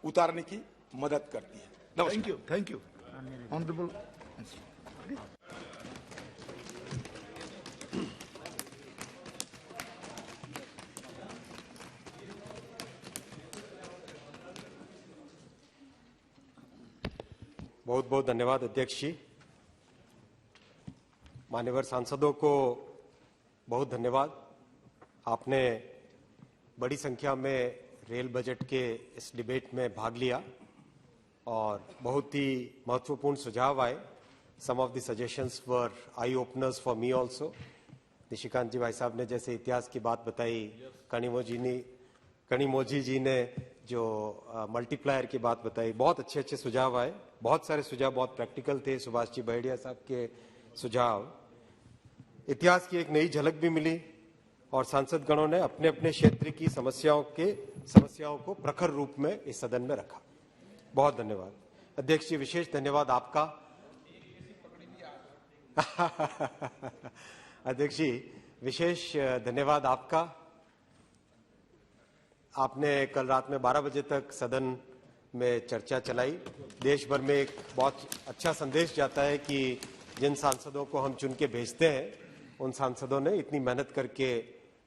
उतारने की मदद करती है। नमस्कार। Thank you honourable. बहुत बहुत धन्यवाद अध्यक्ष जी। मान्यवर सांसदों को बहुत धन्यवाद। आपने बड़ी संख्या में रेल बजट के इस डिबेट में भाग लिया और बहुत ही महत्वपूर्ण सुझाव आए। Some of the suggestions were eye openers for me also. Nishikant ji भाई साहब ने जैसे इतिहास की बात बताई, कनिमोजी जी ने जो मल्टीप्लायर की बात बताई, बहुत अच्छे अच्छे सुझाव आए। बहुत सारे सुझाव बहुत प्रैक्टिकल थे। सुभाष जी बहेड़िया साहब के सुझाव, इतिहास की एक नई झलक भी मिली और सांसद गणों ने अपने अपने क्षेत्र की समस्याओं को प्रखर रूप में इस सदन में रखा। बहुत धन्यवाद अध्यक्ष जी। विशेष धन्यवाद आपका अध्यक्ष जी, विशेष धन्यवाद आपका। आपने कल रात में 12 बजे तक सदन में चर्चा चलाई। देश भर में एक बहुत अच्छा संदेश जाता है कि जिन सांसदों को हम चुन के भेजते हैं, उन सांसदों ने इतनी मेहनत करके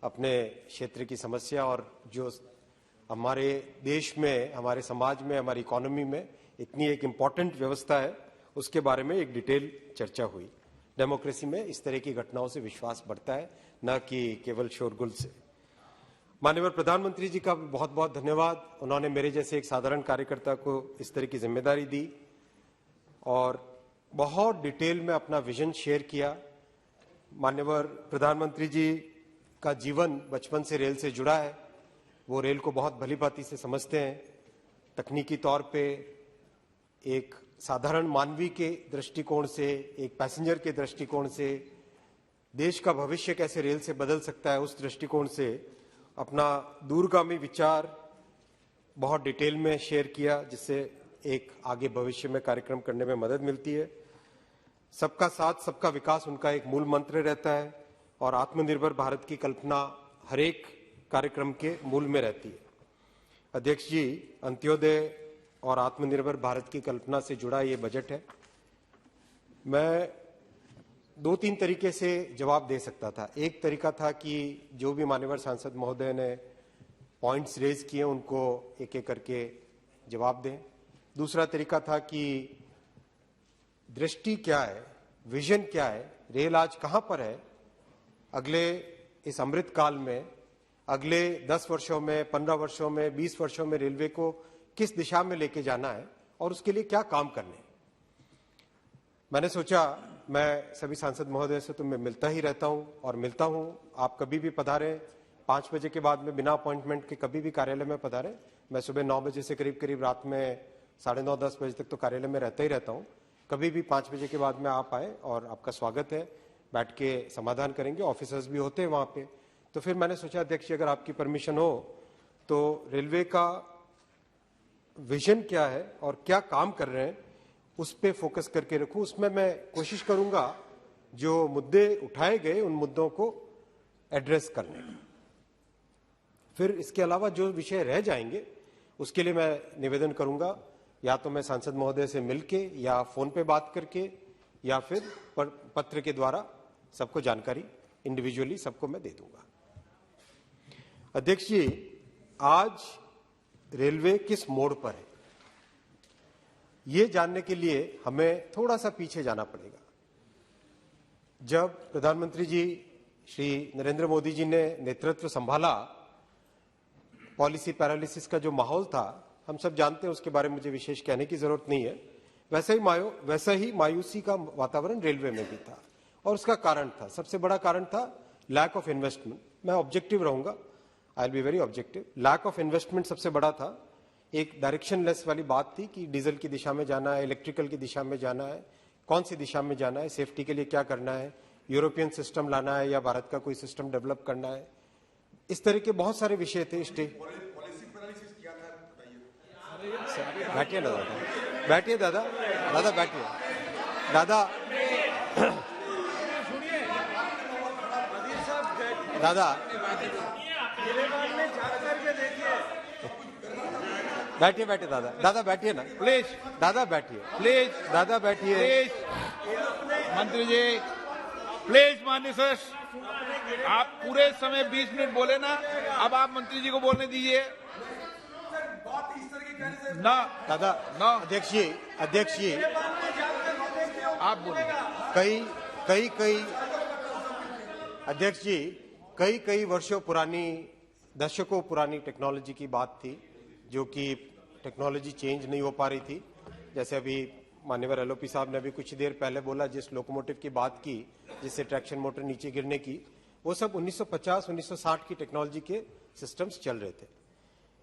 अपने क्षेत्र की समस्या और जो हमारे देश में, हमारे समाज में, हमारी इकोनॉमी में इतनी एक इम्पॉर्टेंट व्यवस्था है, उसके बारे में एक डिटेल चर्चा हुई। डेमोक्रेसी में इस तरह की घटनाओं से विश्वास बढ़ता है, न कि केवल शोरगुल से। माननीय प्रधानमंत्री जी का बहुत बहुत धन्यवाद। उन्होंने मेरे जैसे एक साधारण कार्यकर्ता को इस तरह की जिम्मेदारी दी और बहुत डिटेल में अपना विजन शेयर किया। माननीय प्रधानमंत्री जी का जीवन बचपन से रेल से जुड़ा है। वो रेल को बहुत भलीभांति से समझते हैं। तकनीकी तौर पे एक साधारण मानवीय के दृष्टिकोण से, एक पैसेंजर के दृष्टिकोण से देश का भविष्य कैसे रेल से बदल सकता है, उस दृष्टिकोण से अपना दूरगामी विचार बहुत डिटेल में शेयर किया, जिससे एक आगे भविष्य में कार्यक्रम करने में मदद मिलती है। सबका साथ सबका विकास उनका एक मूल मंत्र रहता है और आत्मनिर्भर भारत की कल्पना हर एक कार्यक्रम के मूल में रहती है। अध्यक्ष जी, अंत्योदय और आत्मनिर्भर भारत की कल्पना से जुड़ा ये बजट है। मैं 2-3 तरीके से जवाब दे सकता था। एक तरीका था कि जो भी मान्यवर सांसद महोदय ने पॉइंट्स रेज किए उनको एक एक करके जवाब दें। दूसरा तरीका था कि दृष्टि क्या है, विजन क्या है, रेल आज कहां पर है, अगले इस अमृत काल में, अगले 10 वर्षों में, 15 वर्षों में, 20 वर्षों में रेलवे को किस दिशा में लेके जाना है और उसके लिए क्या काम करने। मैंने सोचा मैं सभी सांसद महोदय से तो मैं मिलता ही रहता हूं और मिलता हूं। आप कभी भी पधारें, 5 बजे के बाद में बिना अपॉइंटमेंट के कभी भी कार्यालय में पधारें। मैं सुबह 9 बजे से करीब रात में 9:30-10 बजे तक तो कार्यालय में रहता ही रहता हूं। कभी भी 5 बजे के बाद में आप आए और आपका स्वागत है। बैठ के समाधान करेंगे, ऑफिसर्स भी होते हैं वहां पे। तो फिर मैंने सोचा अध्यक्ष अगर आपकी परमिशन हो तो रेलवे का विजन क्या है और क्या काम कर रहे हैं उस पे फोकस करके रखूं। उसमें मैं कोशिश करूंगा जो मुद्दे उठाए गए उन मुद्दों को एड्रेस करने का। फिर इसके अलावा जो विषय रह जाएंगे उसके लिए मैं निवेदन करूंगा, या तो मैं सांसद महोदय से मिलके या फोन पे बात करके या फिर पत्र के द्वारा सबको जानकारी इंडिविजुअली सबको मैं दे दूंगा। अध्यक्ष जी, आज रेलवे किस मोड़ पर है ये जानने के लिए हमें थोड़ा सा पीछे जाना पड़ेगा। जब प्रधानमंत्री जी श्री नरेंद्र मोदी जी ने नेतृत्व संभाला, पॉलिसी पैरालिसिस का जो माहौल था हम सब जानते हैं, उसके बारे में मुझे विशेष कहने की जरूरत नहीं है। वैसा ही मायूसी का वातावरण रेलवे में भी था और उसका कारण था, सबसे बड़ा कारण था लैक ऑफ इन्वेस्टमेंट। मैं ऑब्जेक्टिव रहूंगा, I will be very objective. Lack of investment सबसे बड़ा था। एक डायरेक्शनलेस वाली बात थी कि डीजल की दिशा में जाना है, इलेक्ट्रिकल की दिशा में जाना है, कौन सी दिशा में जाना है, सेफ्टी के लिए क्या करना है, यूरोपियन सिस्टम लाना है या भारत का कोई सिस्टम डेवलप करना है, इस तरह के बहुत सारे विषय थे। बैठिए ना दादा, बैठिए दादा, दादा बैठिए दादा, दादा बैठिए बैठिए दादा, दादा बैठिए ना प्लीज दादा, बैठिए प्लीज दादा, बैठिए। प्लीज मंत्री जी प्लीज माननीय सर, आप पूरे समय 20 मिनट बोले ना, अब आप मंत्री जी को बोलने दीजिए ना। दादा ना अध्यक्ष जी आप बोलिए। कई अध्यक्ष जी कई वर्षों पुरानी, दशकों पुरानी टेक्नोलॉजी की बात थी, जो कि टेक्नोलॉजी चेंज नहीं हो पा रही थी। जैसे अभी मान्यवर एलओपी साहब ने अभी कुछ देर पहले बोला, जिस लोकोमोटिव की बात की जिससे ट्रैक्शन मोटर नीचे गिरने की, वो सब 1950-1960 की टेक्नोलॉजी के सिस्टम्स चल रहे थे।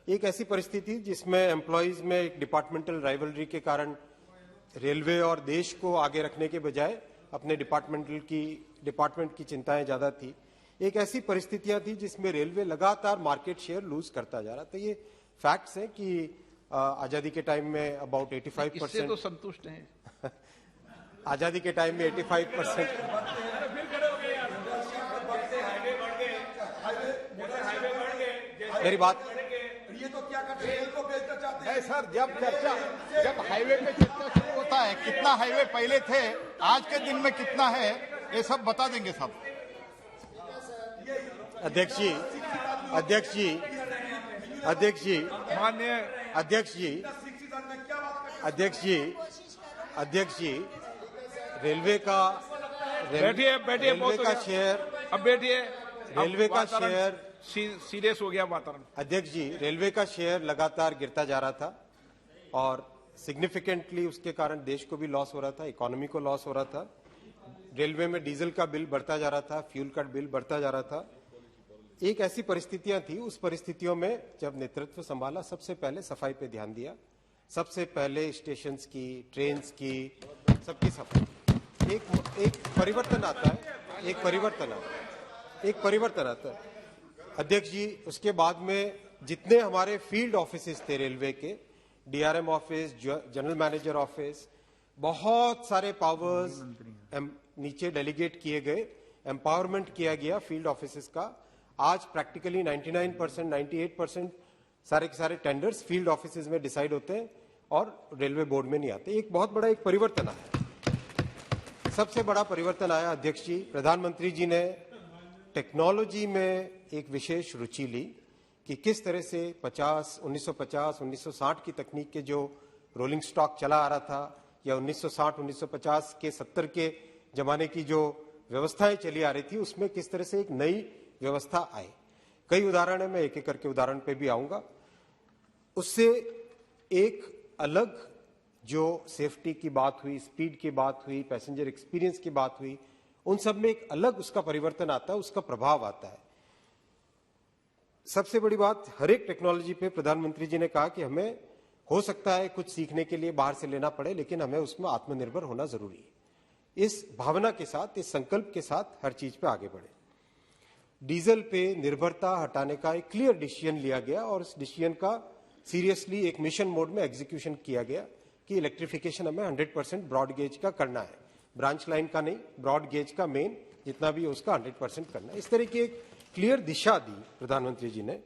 एक ऐसी परिस्थिति जिसमें एम्प्लॉयज में एक डिपार्टमेंटल राइवलरी के कारण रेलवे और देश को आगे रखने के बजाय अपने डिपार्टमेंट की चिंताएं ज्यादा थी। एक ऐसी परिस्थितियां थी जिसमें रेलवे लगातार मार्केट शेयर लूज करता जा रहा था। ये फैक्ट्स हैं कि आजादी के टाइम में अबाउट 85%, इससे तो संतुष्ट हैं। आजादी के टाइम में 85%। मेरी बात, ये तो क्या करते हैं, को बेचना चाहते हैं। नहीं सर, जब हाईवे पे चर्चा शुरू होता है, कितना हाईवे पहले थे, आज के दिन में कितना है, ये सब बता देंगे सब। अध्यक्ष जी, रेलवे का शेयर, अब बैठिए। रेलवे का शेयर सीरियस हो गया वातावरण। अध्यक्ष जी, रेलवे का शेयर लगातार गिरता जा रहा था और सिग्निफिकेंटली उसके कारण देश को भी लॉस हो रहा था, इकोनॉमी को लॉस हो रहा था। रेलवे में डीजल का बिल बढ़ता जा रहा था, फ्यूल का बिल बढ़ता जा रहा था। एक ऐसी परिस्थितियां थी, उस परिस्थितियों में जब नेतृत्व संभाला, सबसे पहले सफाई पे ध्यान दिया, सबसे पहले स्टेशंस की, ट्रेन्स की, सबकी सफाई। एक परिवर्तन आता है, एक परिवर्तन आता है अध्यक्ष जी। उसके बाद में जितने हमारे फील्ड ऑफिसेस थे रेलवे के, DRM office, general manager office, बहुत सारे पावर्स नीचे डेलीगेट किए गए, एम्पावरमेंट किया गया फील्ड ऑफिसेस का। आज प्रैक्टिकली 99%, 98% सारे के सारे टेंडर्स फील्ड ऑफिसेज में डिसाइड होते हैं और रेलवे बोर्ड में नहीं आते। एक बहुत बड़ा एक परिवर्तन आया, सबसे बड़ा परिवर्तन आया अध्यक्ष जी। प्रधानमंत्री जी ने टेक्नोलॉजी में एक विशेष रुचि ली कि किस तरह से 1950-1960 की तकनीक के जो रोलिंग स्टॉक चला आ रहा था, या 1960-1950 के 70 के जमाने की जो व्यवस्थाएं चली आ रही थी, उसमें किस तरह से एक नई व्यवस्था आई। कई उदाहरण है, मैं एक एक करके उदाहरण पे भी आऊंगा। उससे एक अलग जो सेफ्टी की बात हुई, स्पीड की बात हुई, पैसेंजर एक्सपीरियंस की बात हुई, उन सब में एक अलग उसका परिवर्तन आता है, उसका प्रभाव आता है। सबसे बड़ी बात, हर एक टेक्नोलॉजी पे प्रधानमंत्री जी ने कहा कि हमें हो सकता है कुछ सीखने के लिए बाहर से लेना पड़े, लेकिन हमें उसमें आत्मनिर्भर होना जरूरी है। इस भावना के साथ, इस संकल्प के साथ हर चीज पे आगे बढ़े। डीजल पे निर्भरता हटाने का एक क्लियर डिसीजन लिया गया और इस डिसीजन का सीरियसली एक मिशन मोड में एग्जीक्यूशन किया गया कि इलेक्ट्रिफिकेशन हमें 100% ब्रॉड गेज का करना है, ब्रांच लाइन का नहीं, ब्रॉड गेज का मेन जितना भी है उसका 100% करना है। इस तरह की एक क्लियर दिशा दी प्रधानमंत्री जी ने।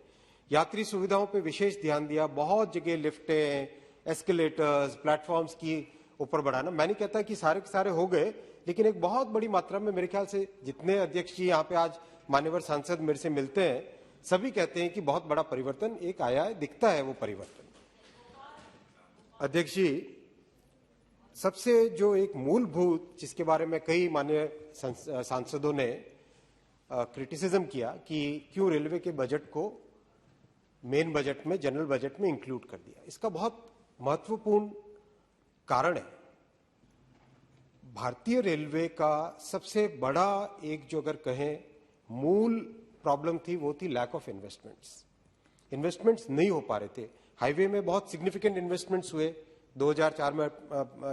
यात्री सुविधाओं पे विशेष ध्यान दिया, बहुत जगह लिफ्टें, एस्केलेटर्स, प्लेटफॉर्म्स की ऊपर बढ़ाना। मैं नहीं कहता कि सारे के सारे हो गए, लेकिन एक बहुत बड़ी मात्रा में, मेरे ख्याल से जितने अध्यक्ष जी यहाँ पे आज मान्यवर सांसद मेरे से मिलते हैं, सभी कहते हैं कि बहुत बड़ा परिवर्तन एक आया है, दिखता है वो परिवर्तन। अध्यक्ष जी, सबसे जो एक मूलभूत, जिसके बारे में कई माननीय सांसदों ने क्रिटिसिज्म किया कि क्यों रेलवे के बजट को मेन बजट में, जनरल बजट में इंक्लूड कर दिया, इसका बहुत महत्वपूर्ण कारण है। भारतीय रेलवे का सबसे बड़ा एक जो अगर कहें मूल प्रॉब्लम थी, वो थी लैक ऑफ इन्वेस्टमेंट्स नहीं हो पा रहे थे। हाईवे में बहुत सिग्निफिकेंट इन्वेस्टमेंट्स हुए। 2004 में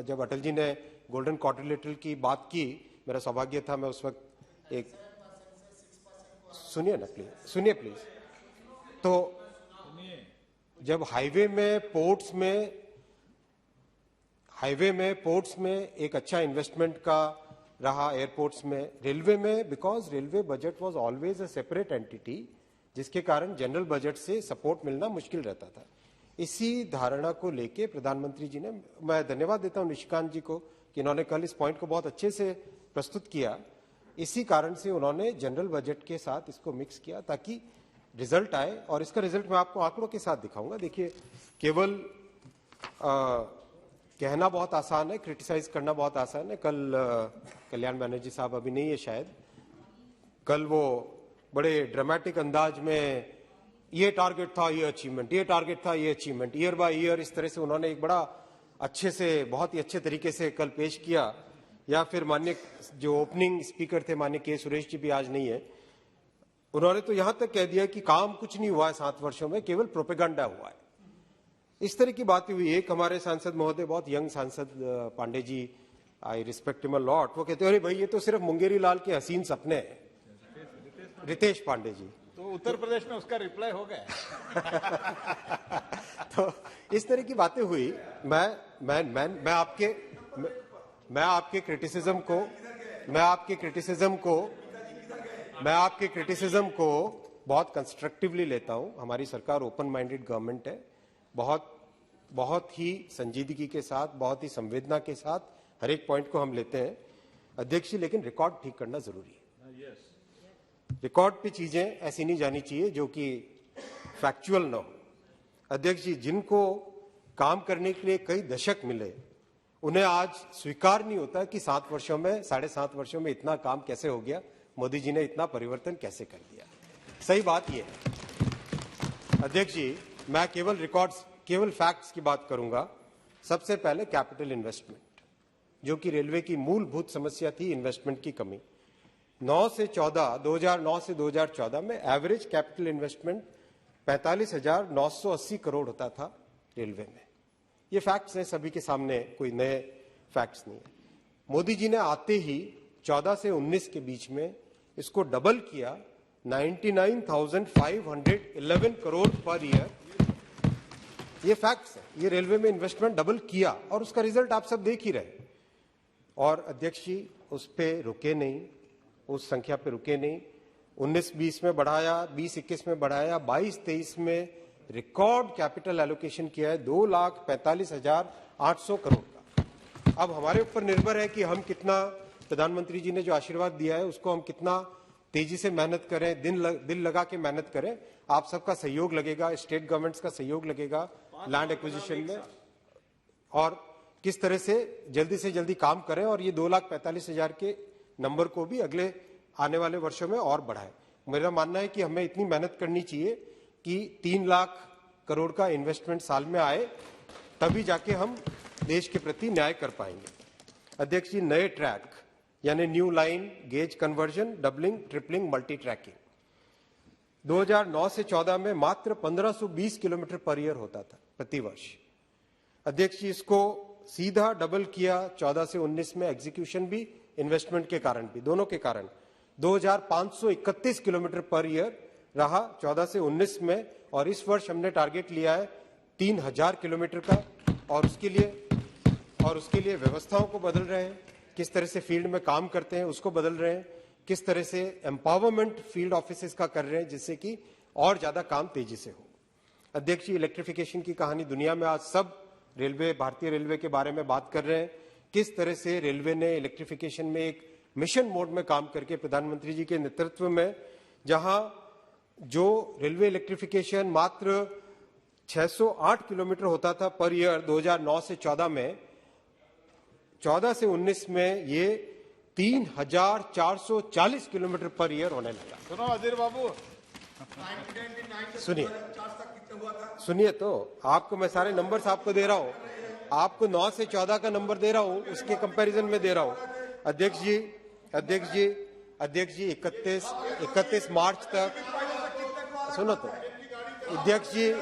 जब अटल जी ने गोल्डन क्वाड्रिलेटरल की बात की, मेरा सौभाग्य था, मैं उस वक्त एक, सुनिए ना प्लीज, सुनिए प्लीज। तो जब हाईवे में पोर्ट्स में एक अच्छा इन्वेस्टमेंट का रहा, एयरपोर्ट्स में, रेलवे में, because railway budget was always a separate entity, जिसके कारण जनरल बजट से सपोर्ट मिलना मुश्किल रहता था। इसी धारणा को लेके प्रधानमंत्री जी ने, मैं धन्यवाद देता हूं निशिकांत जी को कि इन्होंने कल इस पॉइंट को बहुत अच्छे से प्रस्तुत किया। इसी कारण से उन्होंने जनरल बजट के साथ इसको मिक्स किया ताकि रिजल्ट आए, और इसका रिजल्ट मैं आपको आंकड़ों के साथ दिखाऊंगा। देखिए, केवल कहना बहुत आसान है, क्रिटिसाइज करना बहुत आसान है। कल कल्याण बनर्जी साहब अभी नहीं है शायद, कल वो बड़े ड्रामेटिक अंदाज में ये टारगेट था, ये अचीवमेंट, ये टारगेट था, ये अचीवमेंट, ईयर बाय ईयर इस तरह से उन्होंने एक बड़ा अच्छे से, बहुत ही अच्छे तरीके से कल पेश किया। या फिर माननीय जो ओपनिंग स्पीकर थे माननीय के सुरेश जी भी आज नहीं है, उन्होंने तो यहां तक कह दिया कि काम कुछ नहीं हुआ है 7 वर्षों में, केवल प्रोपेगेंडा हुआ है। इस तरह की बातें हुई। एक हमारे सांसद महोदय, बहुत यंग सांसद Pandey ji, I respect him a lot, वो कहते अरे भाई ये तो सिर्फ मुंगेरी लाल के हसीन सपने हैं, रितेश पांडे जी। तो उत्तर प्रदेश में उसका रिप्लाई हो गया। तो इस तरह की बातें हुई। मैं आपके क्रिटिसिज्म को बहुत कंस्ट्रक्टिवली लेता हूं। हमारी सरकार ओपन माइंडेड गवर्नमेंट है, बहुत ही संजीदगी के साथ, बहुत ही संवेदना के साथ हर एक पॉइंट को हम लेते हैं अध्यक्ष जी, लेकिन रिकॉर्ड ठीक करना जरूरी है। रिकॉर्ड पे चीजें ऐसी नहीं जानी चाहिए जो कि फैक्चुअल ना हो। अध्यक्ष जी, जिनको काम करने के लिए कई दशक मिले, उन्हें आज स्वीकार नहीं होता कि 7 वर्षों में, 7.5 वर्षों में इतना काम कैसे हो गया, मोदी जी ने इतना परिवर्तन कैसे कर दिया। सही बात यह है अध्यक्ष जी, मैं केवल फैक्ट्स की बात करूंगा। सबसे पहले कैपिटल इन्वेस्टमेंट, जो कि रेलवे की मूलभूत समस्या थी, इन्वेस्टमेंट की कमी। 2009 से 2014 में एवरेज कैपिटल इन्वेस्टमेंट 45,980 करोड़ होता था रेलवे में। ये फैक्ट्स हैं, सभी के सामने, कोई नए फैक्ट्स नहीं है। मोदी जी ने आते ही 14 से 19 के बीच में इसको डबल किया, 99,511 करोड़ पर ईयर। ये फैक्ट्स है, ये रेलवे में इन्वेस्टमेंट डबल किया और उसका रिजल्ट आप सब देख ही रहे। और अध्यक्ष जी, उस पे रुके नहीं, उस संख्या पे रुके नहीं। 19-20 में बढ़ाया, 20-21 में बढ़ाया, 22-23 में रिकॉर्ड कैपिटल एलोकेशन किया है 2,45,800 करोड़ का। अब हमारे ऊपर निर्भर है कि हम कितना, प्रधानमंत्री जी ने जो आशीर्वाद दिया है उसको हम कितना तेजी से मेहनत करें, दिल लगा के मेहनत करें। आप सबका सहयोग लगेगा, स्टेट गवर्नमेंट्स का सहयोग लगेगा लैंड एक्विजिशन में, और किस तरह से जल्दी काम करें और ये 2,45,000 के नंबर को भी अगले आने वाले वर्षों में और बढ़ाएं। मेरा मानना है कि हमें इतनी मेहनत करनी चाहिए कि 3 लाख करोड़ का इन्वेस्टमेंट साल में आए, तभी जाके हम देश के प्रति न्याय कर पाएंगे। अध्यक्ष जी, नए ट्रैक यानी new line gauge conversion, doubling, tripling, multi tracking 2009 से 14 में मात्र 1520 किलोमीटर पर ईयर होता था प्रति वर्ष। अध्यक्ष जी, इसको सीधा डबल किया 14 से 19 में, एग्जीक्यूशन भी, इन्वेस्टमेंट के कारण भी, दोनों के कारण 2,531 किलोमीटर पर ईयर रहा 14 से 19 में, और इस वर्ष हमने टारगेट लिया है 3,000 किलोमीटर का। और उसके लिए व्यवस्थाओं को बदल रहे हैं, किस तरह से फील्ड में काम करते हैं उसको बदल रहे हैं, किस तरह से एम्पावरमेंट फील्ड ऑफिसेस का कर रहे हैं जिससे कि और ज्यादा काम तेजी से हो। अध्यक्ष जी, इलेक्ट्रिफिकेशन की कहानी दुनिया में आज सब रेलवे, भारतीय रेलवे के बारे में बात कर रहे हैं। किस तरह से रेलवे ने इलेक्ट्रिफिकेशन में एक मिशन मोड में काम करके प्रधानमंत्री जी के नेतृत्व में, जहां जो रेलवे इलेक्ट्रिफिकेशन मात्र 608 किलोमीटर होता था पर ईयर 2009 से 14 में, 14 से 19 में ये 3,440 किलोमीटर पर ईयर होने लगा। सुनो अजीर बाबू, सुनिए तो, आपको मैं सारे नंबर्स आपको दे रहा हूं, आपको 9 से 14 का नंबर दे रहा हूं, उसके कंपैरिजन में दे रहा हूं। अध्यक्ष जी 31 मार्च तक, सुनो तो अध्यक्ष जी,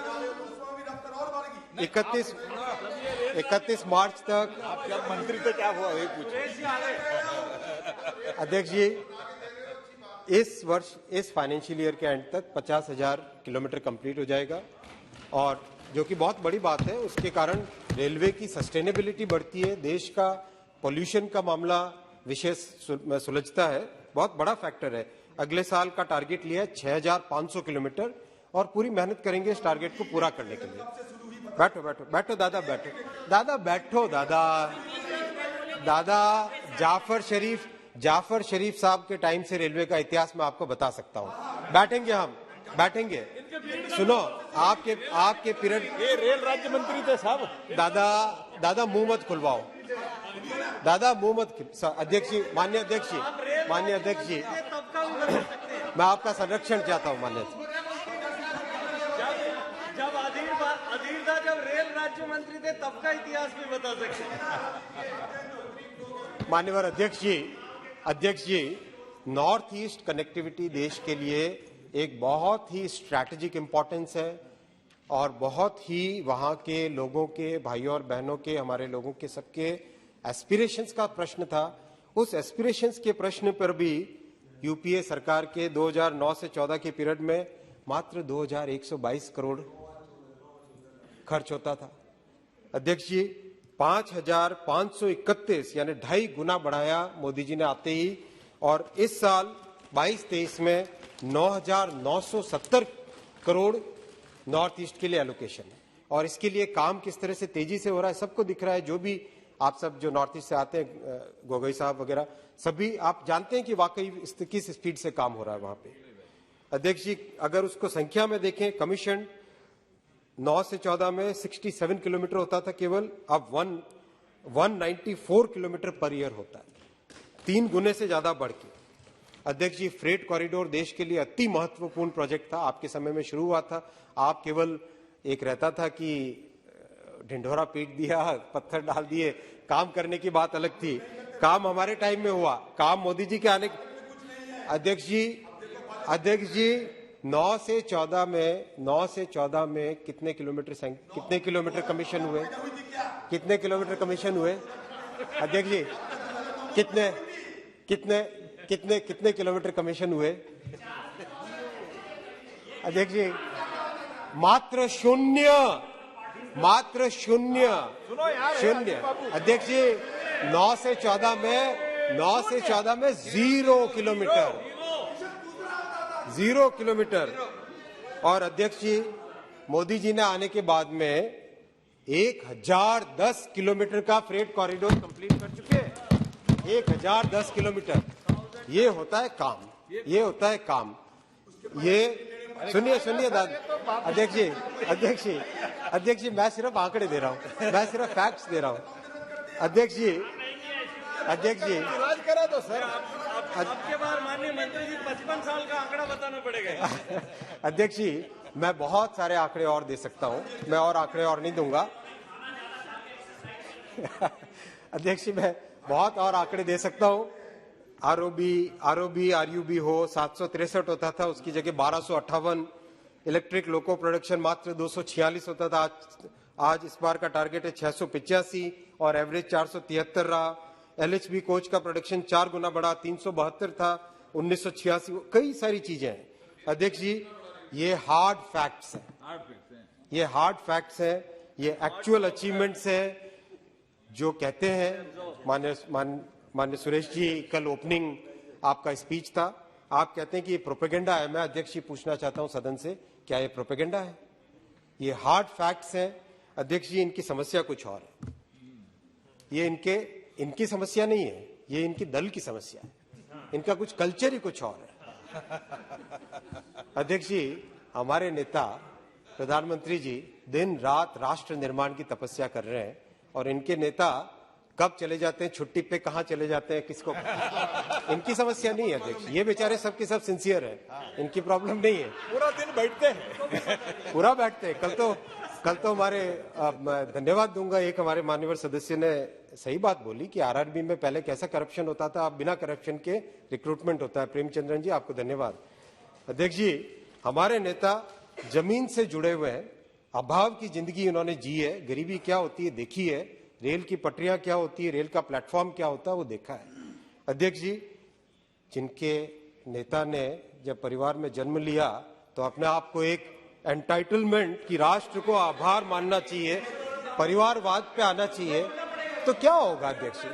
31 मार्च तक, आप क्या मंत्री थे, क्या हुआ ये पूछो। अध्यक्ष जी, इस वर्ष, इस फाइनेंशियल ईयर के एंड तक 50,000 किलोमीटर कंप्लीट हो जाएगा, और जो कि बहुत बड़ी बात है। उसके कारण रेलवे की सस्टेनेबिलिटी बढ़ती है, देश का पॉल्यूशन का मामला विशेष सुलझता है, बहुत बड़ा फैक्टर है। अगले साल का टारगेट लिया है 6,500 किलोमीटर, और पूरी मेहनत करेंगे इस टारगेट को पूरा करने के लिए। बैठो बैठो बैठो दादा, बैठो दादा, बैठो दादा। दादा जाफर शरीफ साहब के टाइम से रेलवे का इतिहास मैं आपको बता सकता हूँ। बैठेंगे हम, बैठेंगे। सुनो, आपके पीरियड, ये रेल राज्य मंत्री थे साहब। दादा मुंह मत खुलवाओ, दादा मुंह मत। अध्यक्ष जी, माननीय अध्यक्ष जी, मैं आपका संरक्षण चाहता हूँ माननीय। जब अधीर था, जब रेल राज्य मंत्री थे, तब का इतिहास भी बता सकते हैं। माननीय अध्यक्ष जी, नॉर्थ ईस्ट कनेक्टिविटी देश के लिए एक बहुत ही स्ट्रैटेजिक इंपॉर्टेंस है और बहुत ही वहां के लोगों के, भाइयों और बहनों के, हमारे लोगों के सबके एस्पिरेशंस का प्रश्न था। उस एस्पिरेशंस के प्रश्न पर भी यूपीए सरकार के 2009 से 14 के पीरियड में मात्र 2122 करोड़ खर्च होता था। अध्यक्ष जी, 5531 यानी 2.5 गुना बढ़ाया मोदी जी ने आते ही, और इस साल 22-23 में 9,970 करोड़ नॉर्थ ईस्ट के लिए एलोकेशन है। और इसके लिए काम किस तरह से तेजी से हो रहा है सबको दिख रहा है। जो भी आप सब जो नॉर्थ ईस्ट से आते हैं, गोगोई साहब वगैरह, सभी आप जानते हैं कि वाकई किस स्पीड से काम हो रहा है वहां पे। अध्यक्ष जी, अगर उसको संख्या में देखें, कमीशन 9 से 14 में 67 किलोमीटर होता था केवल, अब 194 किलोमीटर पर ईयर होता है, 3 गुने से ज्यादा बढ़ के। अध्यक्ष जी, फ्रेट कॉरिडोर देश के लिए अति महत्वपूर्ण प्रोजेक्ट था। आपके समय में शुरू हुआ था। आप केवल एक रहता था कि ढिंढोरा पीट दिया, पत्थर डाल दिए, काम करने की बात अलग थी। काम हमारे टाइम में हुआ, काम मोदी जी के आने। अध्यक्ष जी 9 से 14 में कितने किलोमीटर कमीशन हुए? कितने किलोमीटर कमीशन हुए? अध्यक्ष जी, कितने किलोमीटर कमीशन हुए? अध्यक्ष जी, मात्र शून्य। अध्यक्ष जी, 9 से 14 में 0 किलोमीटर। और अध्यक्ष जी, मोदी जी ने आने के बाद में 1010 किलोमीटर का फ्रेट कॉरिडोर कंप्लीट कर चुके हैं। 1010 किलोमीटर। ये होता है काम। ये सुनिए दादा। अध्यक्ष जी, मैं सिर्फ आंकड़े दे रहा हूँ, मैं सिर्फ फैक्ट्स दे रहा हूँ। अध्यक्ष जी राज करा दो सर। आपके बार माननीय मंत्री जी 55 साल का आंकड़ा बताना पड़ेगा। अध्यक्ष जी, मैं बहुत सारे आंकड़े और दे सकता हूँ, मैं और आंकड़े और नहीं दूंगा। अध्यक्ष जी, मैं बहुत और आंकड़े दे सकता हूँ। आरयूबी हो 763 होता था, उसकी जगह 1258। इलेक्ट्रिक लोको प्रोडक्शन मात्र 246 होता था, आज इस बार का टारगेट है 685 और एवरेज 473 रहा। एलएचबी कोच का प्रोडक्शन 4 गुना बढ़ा, 372 था, 1986। कई सारी चीजें हैं। अध्यक्ष जी, ये हार्ड फैक्ट्स हैं, ये एक्चुअल अचीवमेंट्स हैं। जो कहते हैं माननीय सुरेश जी, कल ओपनिंग आपका स्पीच था, आप कहते हैं कि ये प्रोपेगेंडा है। मैं अध्यक्ष जी पूछना चाहता हूं सदन से, क्या ये प्रोपेगेंडा है? ये हार्ड फैक्ट्स हैं। अध्यक्ष जी, इनकी समस्या कुछ और है। ये इनकी समस्या नहीं है, ये इनकी दल की समस्या है। इनका कुछ कल्चर ही कुछ और है। अध्यक्ष जी, हमारे नेता प्रधानमंत्री जी दिन रात राष्ट्र निर्माण की तपस्या कर रहे हैं, और इनके नेता कब चले जाते हैं छुट्टी पे, कहां चले जाते हैं, किसको, इनकी समस्या नहीं है अध्यक्ष। ये बेचारे सबके सब सिंसियर है, इनकी प्रॉब्लम नहीं है। पूरा दिन बैठते हैं। पूरा बैठते हैं। कल तो हमारे मैं धन्यवाद दूंगा, एक हमारे मान्यवर सदस्य ने सही बात बोली कि आरआरबी में पहले कैसा करप्शन होता था, अब बिना करप्शन के रिक्रूटमेंट होता है। प्रेमचंद्रन जी, आपको धन्यवाद। अध्यक्ष जी, हमारे नेता जमीन से जुड़े हुए हैं, अभाव की जिंदगी उन्होंने जी है, गरीबी क्या होती है देखी है, रेल की पटरियां क्या होती है, रेल का प्लेटफॉर्म क्या होता है वो देखा है। अध्यक्ष जी, जिनके नेता ने जब परिवार में जन्म लिया तो अपने आप को एक एंटाइटलमेंट की राष्ट्र को आभार मानना चाहिए, परिवारवाद पे आना चाहिए, तो क्या होगा अध्यक्ष जी?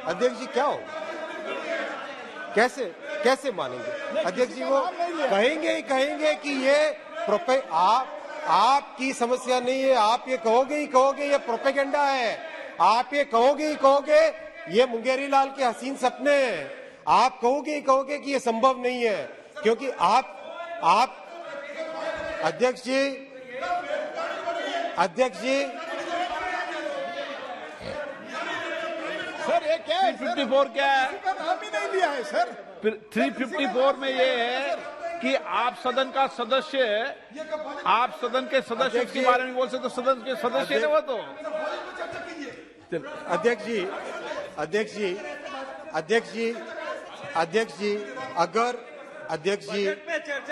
अध्यक्ष जी, क्या होगा? कैसे मानेंगे? अध्यक्ष जी, वो कहेंगे कि ये आपकी समस्या नहीं है, आप ये कहोगे ही कहोगे ये प्रोपेगेंडा है, आप ये कहोगे ही कहोगे ये मुंगेरी लाल के हसीन सपने हैं, आप कहोगे ही कहोगे कि ये संभव नहीं है, क्योंकि आप अध्यक्ष जी सर ये क्या है? 354 क्या है? इसका नाम ही नहीं लिया है सर। 354 में ये है कि आप सदन का सदस्य, आप सदन के सदस्य के बारे में बोल सकते, सदन के सदस्य ने वो तो। अध्यक्ष जी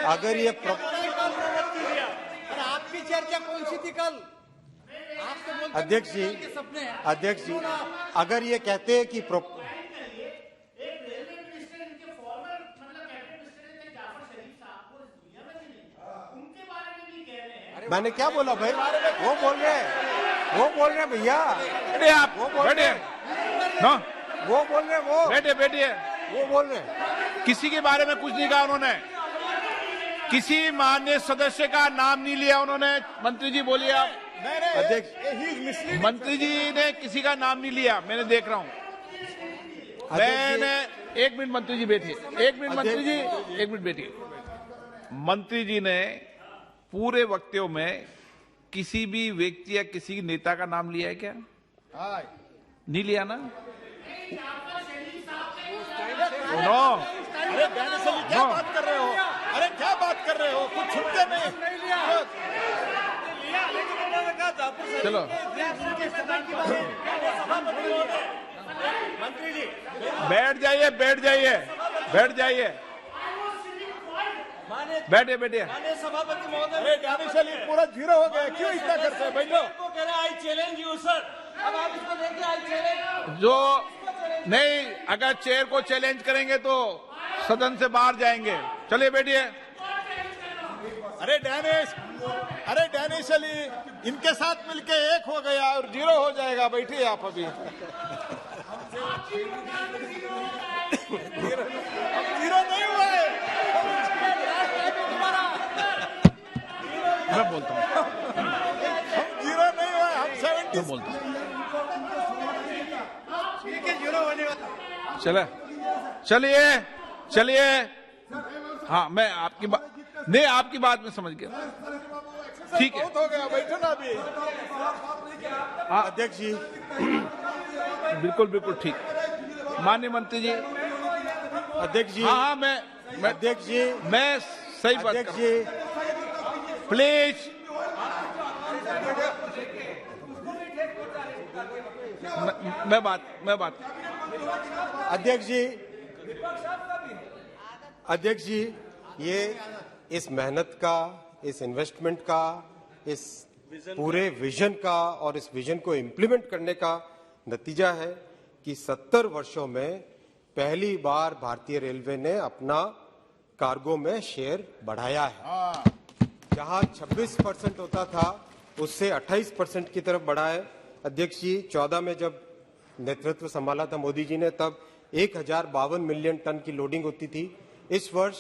अगर ये आपकी चर्चा कौन सी थी कल? अध्यक्ष जी अगर ये कहते हैं कि मैंने क्या बोला भाई? वो बोल रहे हैं भैया, बैठिए आप, बैठिए ना, वो बोल रहे हैं, वो बोल रहे हैं। किसी के बारे में कुछ नहीं कहा उन्होंने, किसी माननीय सदस्य का नाम नहीं लिया उन्होंने। मंत्री जी बोलिए आप। अध्यक्ष, मंत्री जी ने किसी का नाम नहीं लिया, मैंने देख रहा हूं। मैंने, एक मिनट मंत्री जी बैठिए, एक मिनट मंत्री जी, एक मिनट बैठिए। मंत्री जी ने पूरे वक्तव्य में किसी भी व्यक्ति या किसी नेता का नाम लिया है क्या? नहीं लिया ना? नो। अरे क्या बात कर रहे हो? अरे क्या बात कर रहे हो? कुछ सुनते नहीं। चलो मंत्री जी बैठ जाइए, बैठिए। माननीय सभापति महोदय, अरे डैनिश अली पूरा जीरो हो गया, क्यों इतना करते हैं भाई लोग? को कह रहे आई चैलेंज यू सर। अब आप इसको देखिए, आई चैलेंज जो नहीं, अगर चेयर को चैलेंज करेंगे तो सदन से बाहर जाएंगे। चलिए बैठिए। अरे डैनिश अली इनके साथ मिलके एक हो गया और जीरो हो जाएगा। बैठिए आप अभी। जीरो नहीं हुआ है। मैं बोलता हूँ, हम जीरो नहीं हुआ है, हम 70। मैं बोलता हूँ। चलिए। हाँ, मैं आपकी बात नहीं, आपकी बात में समझ गया। ठीक है, बहुत हो गया, बैठो ना अभी। अध्यक्ष जी बिल्कुल ठीक। माननीय मंत्री जी, अध्यक्ष जी हाँ, मैं अध्यक्ष जी मैं सही बात कर अध्यक्ष रहा हूं। जी प्लीज, मैं बात अध्यक्ष जी ये इस मेहनत का, इस इन्वेस्टमेंट का, इस पूरे विजन का और इस विजन को इम्प्लीमेंट करने का नतीजा है कि 70 वर्षों में पहली बार भारतीय रेलवे ने अपना कार्गो में शेयर बढ़ाया है। जहां 26% होता था उससे 28% की तरफ बढ़ा है। अध्यक्ष जी 14 में जब नेतृत्व संभाला था मोदी जी ने, तब 1052 मिलियन टन की लोडिंग होती थी। इस वर्ष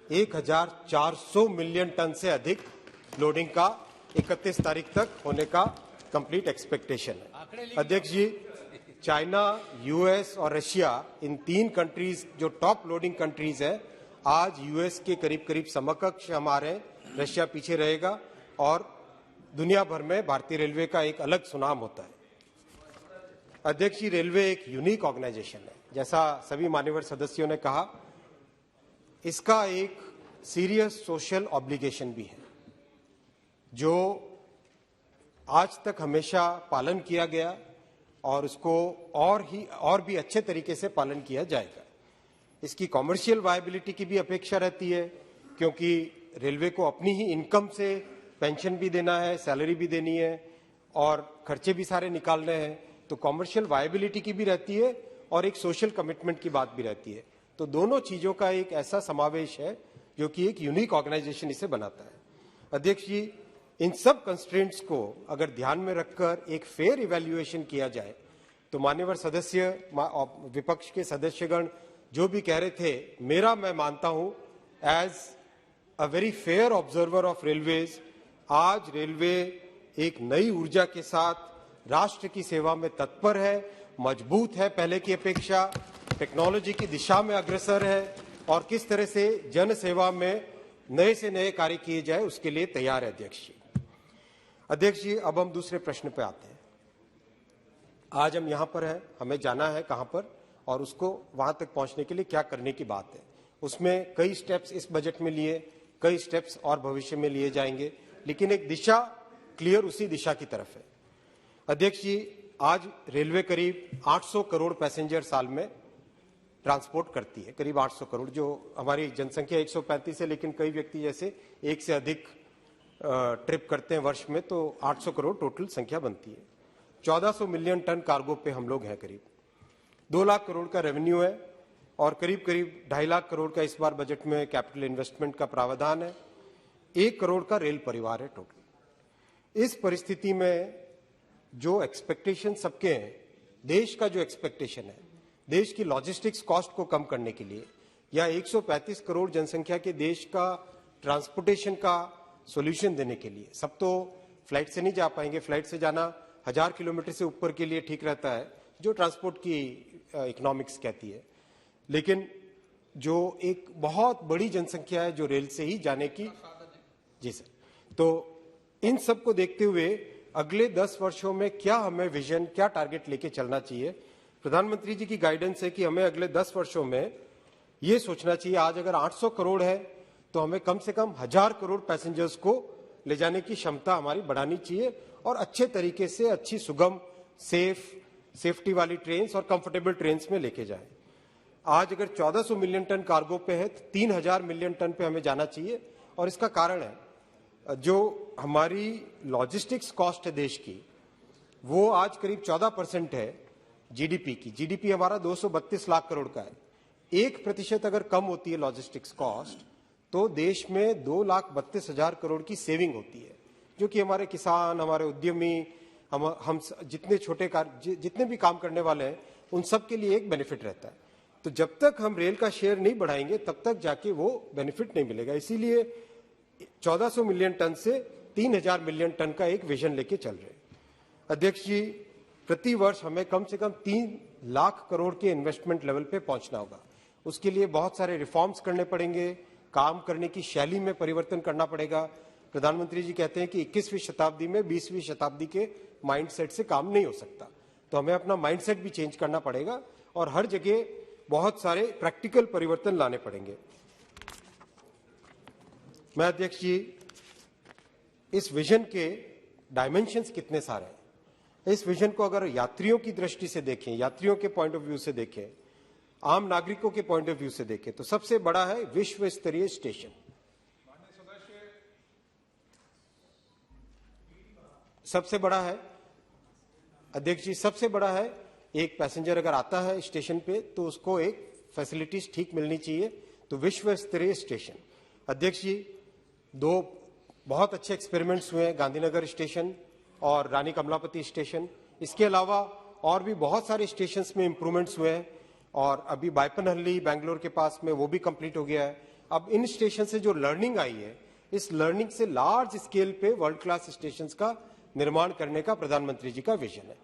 1400 मिलियन टन से अधिक लोडिंग का 31 तारीख तक होने का कंप्लीट एक्सपेक्टेशन है। अध्यक्ष जी चाइना, यूएस और रशिया, इन 3 कंट्रीज जो टॉप लोडिंग कंट्रीज है, आज यूएस के करीब समकक्ष हमारे, रशिया पीछे रहेगा और दुनिया भर में भारतीय रेलवे का एक अलग सुनाम होता है। अध्यक्ष जी रेलवे एक यूनिक ऑर्गेनाइजेशन है, जैसा सभी मान्यवर सदस्यों ने कहा। इसका एक सीरियस सोशल ऑब्लिगेशन भी है जो आज तक हमेशा पालन किया गया और उसको और भी अच्छे तरीके से पालन किया जाएगा। इसकी कॉमर्शियल वायबिलिटी की भी अपेक्षा रहती है, क्योंकि रेलवे को अपनी ही इनकम से पेंशन भी देना है, सैलरी भी देनी है और खर्चे भी सारे निकालने हैं। तो कॉमर्शियल वायबिलिटी की भी रहती है और एक सोशल कमिटमेंट की बात भी रहती है। तो दोनों चीजों का एक ऐसा समावेश है जो कि एक यूनिक ऑर्गेनाइजेशन इसे बनाता है। अध्यक्ष जी इन सब कंस्ट्रेंट्स को अगर ध्यान में रखकर एक फेयर इवैल्यूएशन किया जाए तो मान्यवर सदस्य, विपक्ष के सदस्यगण जो भी कह रहे थे, मैं मानता हूं as a very fair observer of railways, आज रेलवे एक नई ऊर्जा के साथ राष्ट्र की सेवा में तत्पर है, मजबूत है, पहले की अपेक्षा टेक्नोलॉजी की दिशा में अग्रसर है और किस तरह से जन सेवा में नए से नए कार्य किए जाए उसके लिए तैयार है। अध्यक्ष जी, अब हम दूसरे प्रश्न पे आते हैं। आज हम यहाँ पर हैं, हमें जाना है कहाँ पर और उसको वहां तक पहुंचने के लिए क्या करने की बात है। उसमें कई स्टेप्स इस बजट में लिए, कई स्टेप्स और भविष्य में लिए जाएंगे, लेकिन एक दिशा क्लियर उसी दिशा की तरफ है। अध्यक्ष जी, आज रेलवे करीब 800 करोड़ पैसेंजर साल में ट्रांसपोर्ट करती है, करीब 800 करोड़, जो हमारी जनसंख्या 135 है, लेकिन कई व्यक्ति जैसे एक से अधिक ट्रिप करते हैं वर्ष में, तो 800 करोड़ टोटल संख्या बनती है। 1400 मिलियन टन कार्गो पे हम लोग हैं, करीब 2 लाख करोड़ का रेवेन्यू है और करीब 2.5 लाख करोड़ का इस बार बजट में कैपिटल इन्वेस्टमेंट का प्रावधान है। 1 करोड़ का रेल परिवार है टोटल। इस परिस्थिति में जो एक्सपेक्टेशन सबके हैं, देश का जो एक्सपेक्टेशन है, देश की लॉजिस्टिक्स कॉस्ट को कम करने के लिए या 135 करोड़ जनसंख्या के देश का ट्रांसपोर्टेशन का सॉल्यूशन देने के लिए, सब तो फ्लाइट से नहीं जा पाएंगे, फ्लाइट से जाना 1000 किलोमीटर से ऊपर के लिए ठीक रहता है, जो ट्रांसपोर्ट की इकोनॉमिक्स कहती है, लेकिन जो एक बहुत बड़ी जनसंख्या है जो रेल से ही जाने की, जी सर, तो इन सब को देखते हुए अगले 10 वर्षों में क्या हमें विजन, क्या टारगेट लेके चलना चाहिए। प्रधानमंत्री जी की गाइडेंस है कि हमें अगले 10 वर्षों में ये सोचना चाहिए, आज अगर 800 करोड़ है तो हमें कम से कम 1000 करोड़ पैसेंजर्स को ले जाने की क्षमता हमारी बढ़ानी चाहिए और अच्छे तरीके से, अच्छी सुगम, सेफ्टी वाली ट्रेन और कंफर्टेबल ट्रेन में लेके जाए। आज अगर 1400 मिलियन टन कार्गो पे है तो 3000 मिलियन टन पे हमें जाना चाहिए और इसका कारण है जो हमारी लॉजिस्टिक्स कॉस्ट है देश की, वो आज करीब 14% है जीडीपी की। जीडीपी हमारा 232 लाख करोड़ का है। 1% अगर कम होती है लॉजिस्टिक्स कॉस्ट तो देश में 2,32,000 करोड़ की सेविंग होती है, जो कि हमारे किसान, हमारे उद्यमी, हम जितने छोटे जितने भी काम करने वाले हैं उन सब के लिए एक बेनिफिट रहता है। तो जब तक हम रेल का शेयर नहीं बढ़ाएंगे तब तक जाके वो बेनिफिट नहीं मिलेगा। इसीलिए 1400 मिलियन टन से 3000 मिलियन टन का एक विजन लेके चल रहे हैं। अध्यक्ष जी, प्रति वर्ष हमें कम से कम 3 लाख करोड़ के इन्वेस्टमेंट लेवल पे पहुंचना होगा। उसके लिए बहुत सारे रिफॉर्म्स करने पड़ेंगे, काम करने की शैली में परिवर्तन करना पड़ेगा। प्रधानमंत्री जी कहते हैं कि 21वीं शताब्दी में 20वीं शताब्दी के माइंडसेट से काम नहीं हो सकता, तो हमें अपना माइंडसेट भी चेंज करना पड़ेगा और हर जगह बहुत सारे प्रैक्टिकल परिवर्तन लाने पड़ेंगे। मैं अध्यक्ष जी, इस विजन के डायमेंशंस कितने सारे हैं। इस विजन को अगर यात्रियों की दृष्टि से देखें, यात्रियों के पॉइंट ऑफ व्यू से देखें, आम नागरिकों के पॉइंट ऑफ व्यू से देखें, तो सबसे बड़ा है विश्व स्तरीय स्टेशन। सबसे बड़ा है अध्यक्ष जी, सबसे बड़ा है एक पैसेंजर अगर आता है स्टेशन पे तो उसको एक फैसिलिटीज ठीक मिलनी चाहिए, तो विश्व स्तरीय स्टेशन। अध्यक्ष जी, 2 बहुत अच्छे एक्सपेरिमेंट्स हुए हैं, गांधीनगर स्टेशन और रानी कमलापति स्टेशन। इसके अलावा और भी बहुत सारे स्टेशंस में इंप्रूवमेंट्स हुए हैं और अभी बायपनहल्ली बेंगलोर के पास में वो भी कंप्लीट हो गया है। अब इन स्टेशन से जो लर्निंग आई है, इस लर्निंग से लार्ज स्केल पे वर्ल्ड क्लास स्टेशंस का निर्माण करने का प्रधानमंत्री जी का विजन है।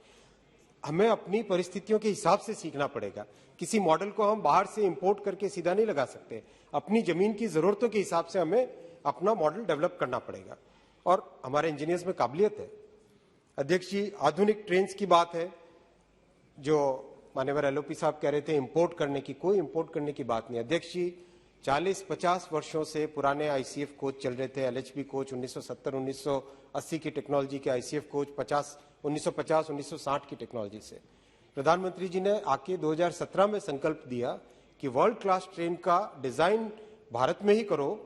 हमें अपनी परिस्थितियों के हिसाब से सीखना पड़ेगा। किसी मॉडल को हम बाहर से इंपोर्ट करके सीधा नहीं लगा सकते। अपनी जमीन की जरूरतों के हिसाब से हमें अपना मॉडल डेवलप करना पड़ेगा और हमारे इंजीनियर्स में काबिलियत है। अध्यक्ष जी, आधुनिक ट्रेन की बात है, जो माननीय एलओपी साहब कह रहे थे इंपोर्ट करने की, कोई इंपोर्ट करने की बात नहीं। अध्यक्ष जी, 40-50 वर्षों से पुराने आईसीएफ कोच चल रहे थे, एलएचबी कोच 1970-1980 की टेक्नोलॉजी के, आईसीएफ कोच 1950-1960 की टेक्नोलॉजी से। प्रधानमंत्री जी ने आके 2017 में संकल्प दिया कि वर्ल्ड क्लास ट्रेन का डिजाइन भारत में ही करो,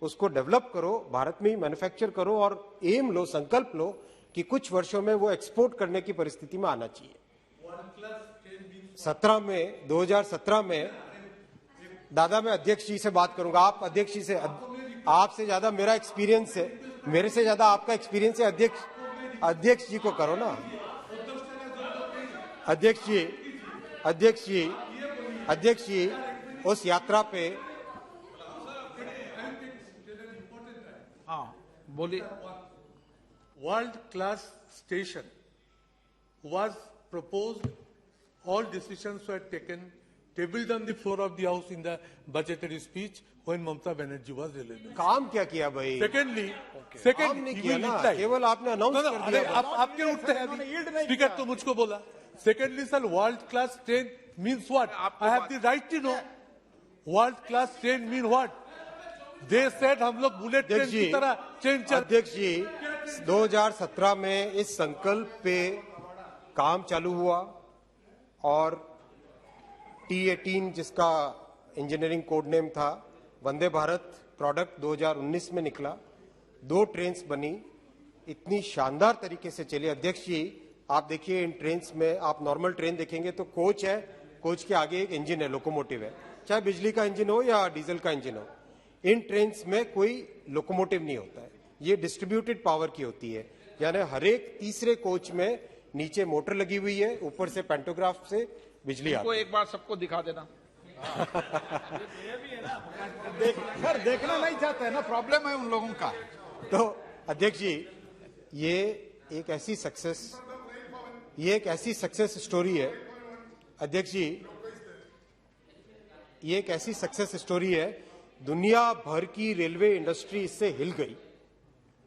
उसको डेवलप करो, भारत में ही मैन्युफैक्चर करो और एम लो, संकल्प लो कि कुछ वर्षों में वो एक्सपोर्ट करने की परिस्थिति में आना चाहिए। 2017 में दादा, मैं अध्यक्ष जी से बात करूंगा। आप अध्यक्ष जी से, आपसे ज्यादा मेरा एक्सपीरियंस है, मेरे से ज्यादा आपका एक्सपीरियंस है। अध्यक्ष जी को करो ना। अध्यक्ष जी उस यात्रा पे, हाँ बोलिए। world-class station was proposed, all decisions were taken, tabled on the floor of the House in the budgetary speech when Mamata Banerjee was relevant. काम क्या किया भाई? Secondly, काम नहीं किया ना, केवल आपने अनाउंस कर दिया। आप क्यों उठते हैं अभी? स्पीकर तो मुझको बोला। Secondly, sir, world-class train means what? I have the right to know. World-class train mean what? They said हम लोग बुलेट ट्रेन की तरह ट्रेन चल। अध्यक्ष जी, 2017 में इस संकल्प पे काम चालू हुआ और T18 जिसका इंजीनियरिंग कोड नेम था, वंदे भारत प्रोडक्ट 2019 में निकला, 2 ट्रेन्स बनी, इतनी शानदार तरीके से चली। अध्यक्ष जी, आप देखिए इन ट्रेन्स में आप नॉर्मल ट्रेन देखेंगे तो कोच है, कोच के आगे एक इंजन है, लोकोमोटिव है, चाहे बिजली का इंजन हो या डीजल का इंजन हो। इन ट्रेन्स में कोई लोकोमोटिव नहीं होता है, ये डिस्ट्रीब्यूटेड पावर की होती है, यानी हर एक तीसरे कोच में नीचे मोटर लगी हुई है, ऊपर से पेंटोग्राफ से बिजली आती है। एक बार सबको दिखा देना। सर देखना नहीं चाहते हैं ना, प्रॉब्लम है उन लोगों का। तो अध्यक्ष जी, ये एक ऐसी सक्सेस स्टोरी है। अध्यक्ष जी, ये एक ऐसी सक्सेस स्टोरी है, दुनिया भर की रेलवे इंडस्ट्री इससे हिल गई।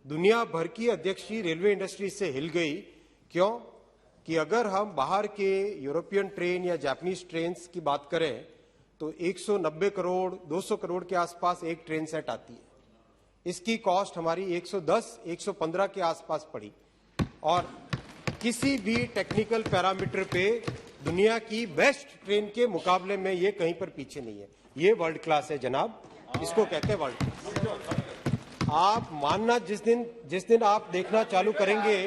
दुनिया भर की अध्यक्ष जी रेलवे इंडस्ट्री इससे हिल गई। क्यों? कि अगर हम बाहर के यूरोपियन ट्रेन या जापानीज ट्रेन की बात करें तो 190 करोड़ 200 करोड़ के आसपास एक ट्रेन सेट आती है। इसकी कॉस्ट हमारी 110-115 के आसपास पड़ी और किसी भी टेक्निकल पैरामीटर पे दुनिया की बेस्ट ट्रेन के मुकाबले में ये कहीं पर पीछे नहीं है। ये वर्ल्ड क्लास है जनाब, इसको कहते हैं वर्ल्ड क्लास। आप मानना जिस दिन आप देखना चालू करेंगे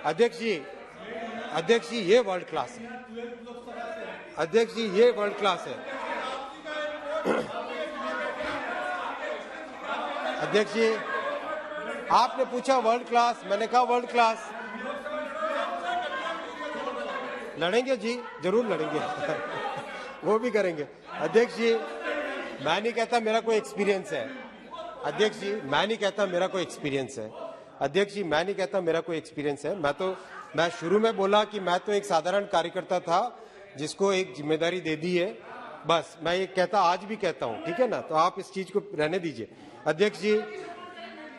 अध्यक्ष जी ये वर्ल्ड क्लास है। अध्यक्ष जी ये वर्ल्ड क्लास है। अध्यक्ष जी, आपने पूछा वर्ल्ड क्लास, मैंने कहा वर्ल्ड क्लास। लड़ेंगे जी, जरूर लड़ेंगे वो भी करेंगे। अध्यक्ष जी, मैं नहीं कहता मेरा कोई एक्सपीरियंस है। अध्यक्ष जी, मैं नहीं कहता मेरा कोई एक्सपीरियंस है। अध्यक्ष जी, मैं नहीं कहता मेरा कोई एक्सपीरियंस है। मैं शुरू में बोला कि मैं तो एक साधारण कार्यकर्ता था जिसको एक जिम्मेदारी दे दी है, बस मैं ये कहता, आज भी कहता हूं, ठीक है ना? तो आप इस चीज को रहने दीजिए। अध्यक्ष जी,